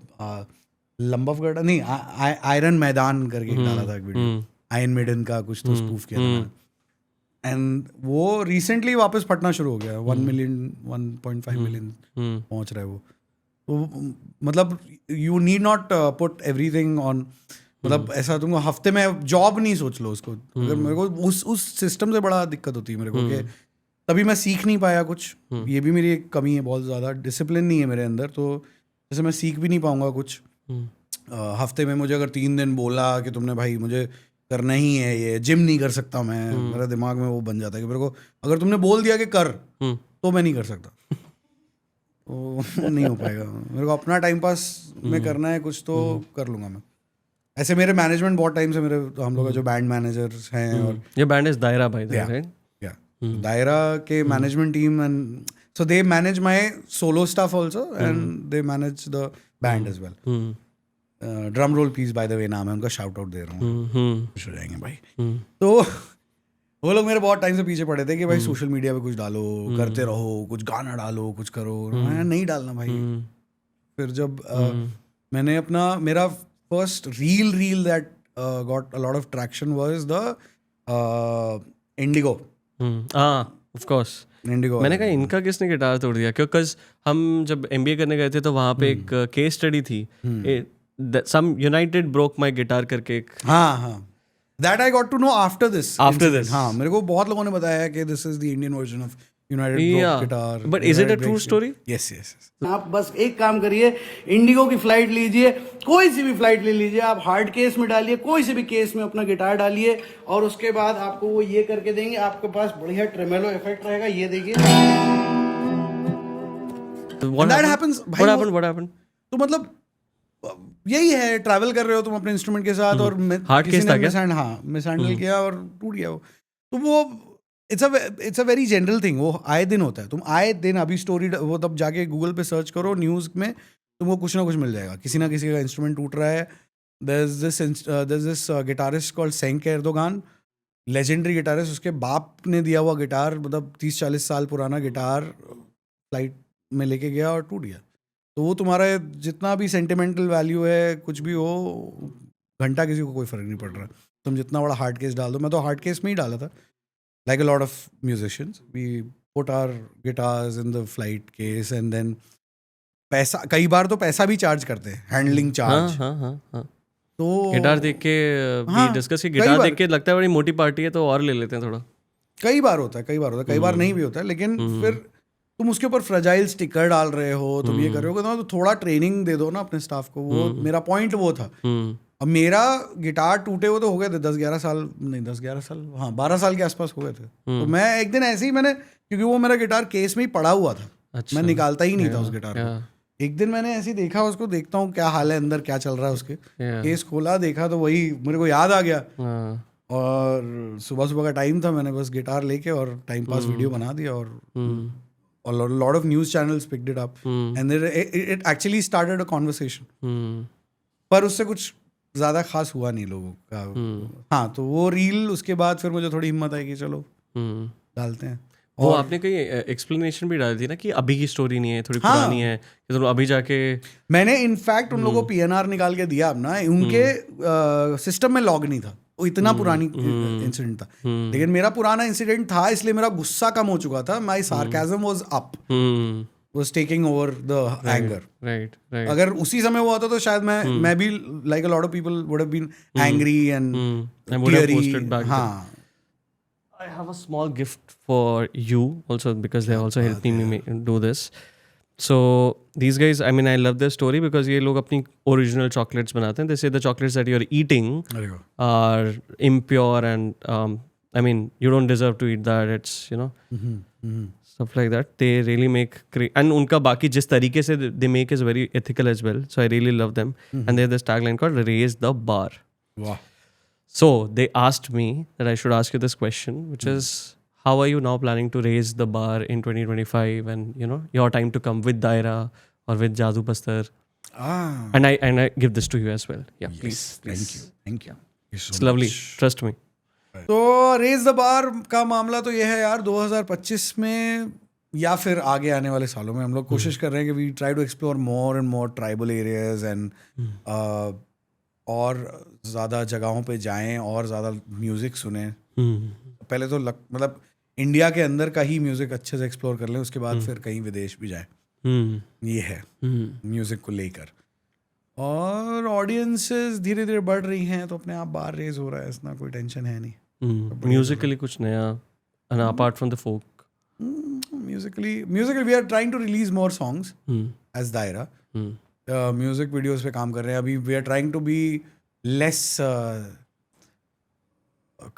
लंबा नहीं आयरन मैदान करके डाला था एक वीडियो, आयरन मेडन का कुछ तो स्पूफ किया था, एंड वो रिसेंटली वापस फटना शुरू हो गया। 1 मिलियन 1.5 मिलियन पहुंच रहा है वो। तो मतलब you need not put everything on मतलब ऐसा तुमको हफ्ते में जॉब नहीं सोच लो उसको, अगर मेरे को उस सिस्टम से बड़ा दिक्कत होती है मेरे को कि तभी मैं सीख नहीं पाया कुछ। ये भी मेरी एक कमी है बहुत ज़्यादा, डिसिप्लिन नहीं है मेरे अंदर, तो जैसे मैं सीख भी नहीं पाऊंगा कुछ। हफ्ते में मुझे अगर 3 दिन बोला कि तुमने भाई मुझे करना ही है, ये जिम नहीं कर सकता मैं, मेरा दिमाग में वो बन जाता है कि मेरे को अगर तुमने बोल दिया कि कर तो मैं नहीं कर सकता, तो नहीं हो पाएगा। मेरे को अपना टाइम पास में करना है कुछ तो कर लूँगा मैं। ऐसे मेरे मैनेजमेंट बहुत टाइम से मेरे हम लोग का जो बैंड मैनेजर्स हैं, और ये band is Daira by the way, right? Daira के management team, and so they manage my solo stuff also and they manage the band as well. Drum roll please by the way नाम है उनका, shout out दे रहा हूँ, खुश हो जाएंगे भाई। तो वो लोग मेरे बहुत टाइम से पीछे पड़े थे कि भाई सोशल मीडिया पे कुछ डालो, करते रहो, कुछ गाना डालो, कुछ करो। मैं नहीं डालना भाई। फिर जब मैंने अपना मेरा first reel that got a lot of traction was the Indigo. Of course Indigo. मैंने कहा इनका किसने गिटार तोड़ दिया, क्योंकि हम जब MBA करने गए थे तो वहाँ पे एक केस स्टडी थी, some United broke my guitar करके एक। हाँ that I got to know after this. हाँ, मेरे को बहुत लोगों ने बताया कि this is the Indian version of United broke guitar. But is it a true story? Yes yes. आप बस एक काम करिए, इंडिगो की फ्लाइट लीजिए, कोई सी भी फ्लाइट ले लीजिए, आप हार्ड केस में डालिए, कोई से भी केस में अपना गिटार डालिए, और उसके बाद आपको वो ये करके देंगे, आपके पास बढ़िया ट्रेमेलो इफेक्ट रहेगा। ये देखिए, दैट हैपेंस भाई। What happened? तो मतलब यही है, ट्रैवल कर रहे हो तुम अपने इंस्ट्रूमेंट के साथ, और हार्ड केस था क्या? मिस हैंडल किया और टूट गया वो। तो वो it's a very general thing, वो आए दिन होता है। तुम आए दिन अभी स्टोरी वो तब जाके गूगल पे सर्च करो, न्यूज़ में तुमको कुछ ना कुछ मिल जाएगा, किसी ना किसी का इंस्ट्रूमेंट टूट रहा है। there's this guitarist called Singh Erdogan, legendary guitarist, उसके बाप ने दिया हुआ गिटार, मतलब 30-40 साल पुराना गिटार फ्लाइट में लेके गया और टूट गया। तो वो तुम्हारा जितना भी सेंटिमेंटल वैल्यू है, कुछ भी हो, घंटा किसी को कोई फर्क नहीं पड़ रहा। तुम जितना बड़ा हार्ड केस डाल दो, मैं तो हार्ड केस में ही डाला था, like a lot of musicians we put our guitars in the flight case, and then पैसा, कई बार तो पैसा भी चार्ज करते हैं, हैंडलिंग चार्ज। हाँ। तो गिटार देख के भी डिस्कस की, गिटार देख के लगता है बड़ी मोटी पार्टी है तो और ले लेते हैं थोड़ा। कई बार होता है, कई बार नहीं भी होता है, लेकिन फिर तुम उसके ऊपर फ्रजाइल स्टिकर डाल रहे हो, तुम ये कर रहे हो, तो थोड़ा ट्रेनिंग दे दो ना अपने स्टाफ को। वो मेरा पॉइंट वो था। अब मेरा गिटार टूटे हुए तो हो गए थे 10-11 साल, नहीं 10-11 साल, हाँ 12 साल के आसपास हो गए थे। तो मैं एक दिन ऐसे ही क्योंकि वो मेरा गिटार केस में ही पड़ा हुआ था, मैं निकालता ही नहीं था उस गिटार को। एक दिन मैंने ऐसे ही देखा उसको, देखता हूँ क्या हाल है अंदर, क्या चल रहा है उसके। केस खोला, देखा तो वही मेरे को याद आ गया। और सुबह का टाइम था, मैंने बस गिटार लेके और टाइम पास वीडियो बना दिया, और lot of news channels picked it up, and it actually started a conversation. पर उससे कुछ ज़्यादा खास हुआ नहीं लोगों का। हाँ, तो वो रील, उसके बाद फिर मुझे थोड़ी हिम्मत आई कि चलो डालते हैं। वो आपने कहीं एक्सप्लेनेशन भी डाली थी ना कि अभी की स्टोरी नहीं है, थोड़ी पुरानी है, कि तो अभी जाके मैंने इनफैक्ट उन लोगों को PNR निकाल के दिया अपना, उनके सिस्टम में लॉग नहीं था, वो इतना पुरानी इंसिडेंट था। लेकिन मेरा पुराना इंसिडेंट था, इसलिए मेरा गुस्सा कम हो चुका था, my sarcasm was up, was taking over the anger. Right. अगर उसी समय हुआ होता तो शायद मैं भी, like a lot of people would have been angry and teary. हाँ, I have a small gift for you also, because they also helping me do this. So these guys, I mean, I love their story because ये लोग अपनी original chocolates बनाते हैं. They say the chocolates that you're eating are impure and I mean, you don't deserve to eat that. It's, you know, stuff like that. They really make and उनका बाकी जिस तरीके से they make is very ethical as well. So I really love them. And they have this tagline called "Raise the bar." Wow. So they asked me that I should ask you this question, which is, how are you now planning to raise the bar in 2025, and you know your time to come with Daira or with Jadubastar? And I give this to you as well. Yeah, yes, please. Thank you. It's lovely. Trust me. तो raise the bar का मामला तो ये है यार, 2025 में या फिर आगे आने वाले सालों में हम लोग कोशिश कर रहे हैं कि we try to explore more and more tribal areas, and और ज़्यादा जगहों पे जाएं और ज़्यादा म्यूज़िक सुने। पहले तो मतलब इंडिया के अंदर का ही म्यूज़िक अच्छे से एक्सप्लोर कर लें, उसके बाद फिर कहीं विदेश भी जाएं। ये है म्यूज़िक को लेकर। और ऑडियंसेस धीरे धीरे बढ़ रही हैं तो अपने आप बार रेज हो रहा है, इतना कोई टेंशन है नहीं. म्यूजिकली कुछ नया apart from the folk? Musically we are trying to release more songs as Daira. Music videos पे काम कर रहे हैं अभी. We are trying to be less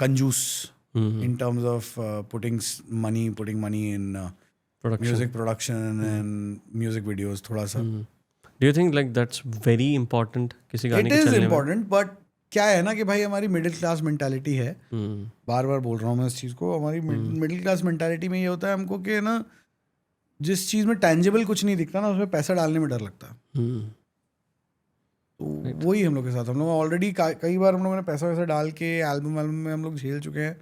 कंजूस in terms of putting money in music production and music videos थोड़ा सा. Do you think like that's very important किसी गाने के It is चलने में? important, but क्या है ना कि भाई हमारी मिडिल क्लास मेंटालिटी है. बार बार बोल रहा हूँ मैं इस चीज़ को. हमारी मिडिल क्लास मेंटालिटी में ये होता है हमको कि ना जिस चीज़ में टैंजिबल कुछ नहीं दिखता ना उसमें पैसा डालने में डर लगता है. तो वही हम लोग के साथ. हम लोग ऑलरेडी कई बार हम लोगों ने पैसा वैसा डाल के एल्बम में हम लोग झेल चुके हैं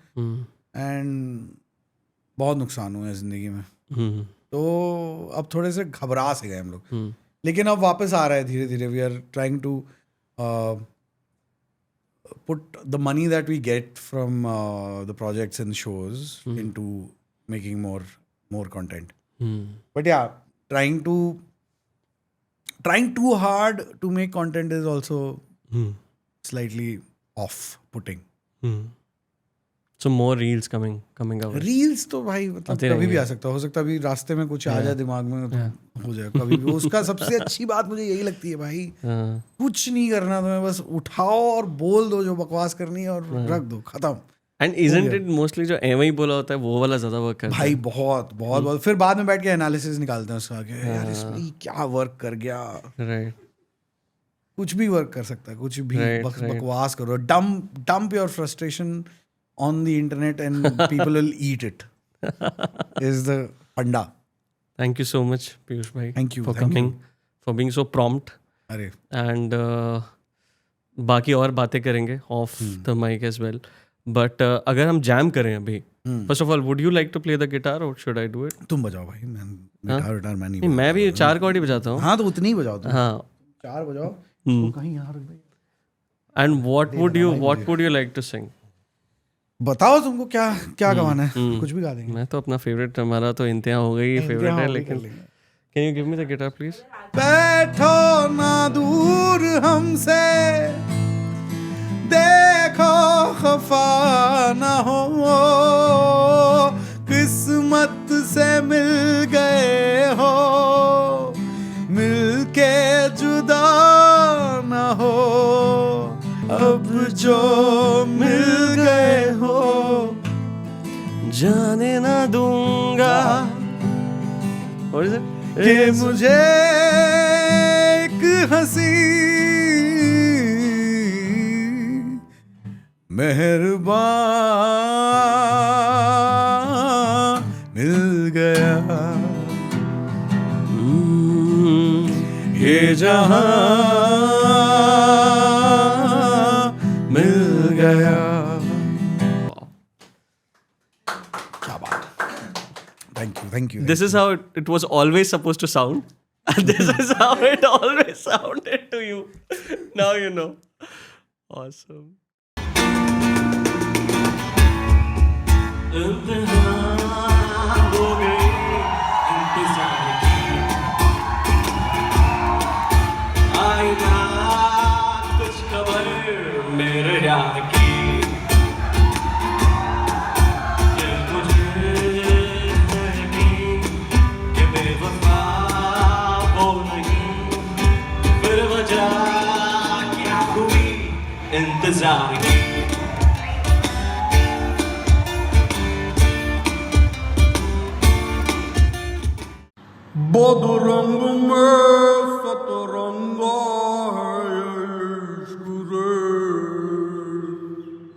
एंड बहुत नुकसान हुआ है ज़िंदगी में. तो अब थोड़े से घबरा से गए हम लोग. लेकिन अब वापस आ रहा है धीरे धीरे. We are trying to put the money that we get from the projects and shows into making more content. But yeah, trying too hard to make content is also slightly off-putting. So more reels coming out. Reels तो भाई मतलब कभी भी आ सकता है. हो सकता है अभी रास्ते में कुछ आ जाए दिमाग में तो हो जाए कभी भी. उसका सबसे अच्छी बात मुझे यही लगती है भाई, कुछ नहीं करना तुम्हें, बस उठाओ और बोल दो जो बकवास करनी है और रख दो, खत्म. And isn't it mostly जो एवं ही बोला होता है वो वाला ज्यादा वर्क करता है भाई? बहुत फिर बाद में बैठ के एनालिसिस निकालते हैं उसका कि यार इसमें क्या वर्क कर गया. राइट. कुछ भी वर्क कर सकता है, कुछ भी. बकवास करो, dump your frustration on the internet and people will eat it is the funda. Thank you so much Piyush bhai. Thank you for coming, for being so prompt. अरे and बाकी और बातें करेंगे off the mic as well. but अगर हम jam करें अभी, first of all would you like to play the guitar or should I do it? तुम बजाओ भाई. गिटार मैं नहीं. मैं भी 4 कॉर्ड ही बजाता हूँ. हाँ तो उतनी ही बजाओ तुम. हाँ 4 बजाओ तो कहीं यहाँ रख दे. and what would you like to sing? बताओ तुमको क्या गवाना है. कुछ भी गा देंगे. मैं तो अपना फेवरेट, हमारा तो इंतहा हो गई फेवरेट है, लेकिन can you give me the guitar please? बैठो ना दूर हमसे, देखो खफा ना हो, किस्मत से मिल गए हो, मिलके जुदा ना हो, अब जो मिल गए हो जाने ना दूंगा. What is it? कि मुझे एक हंसी मेहरबान मिल गया, ये जहां मिल गया. क्या बात. Thank you. This is how it was always supposed to sound. And this is how it always sounded to you. Now you know. Awesome.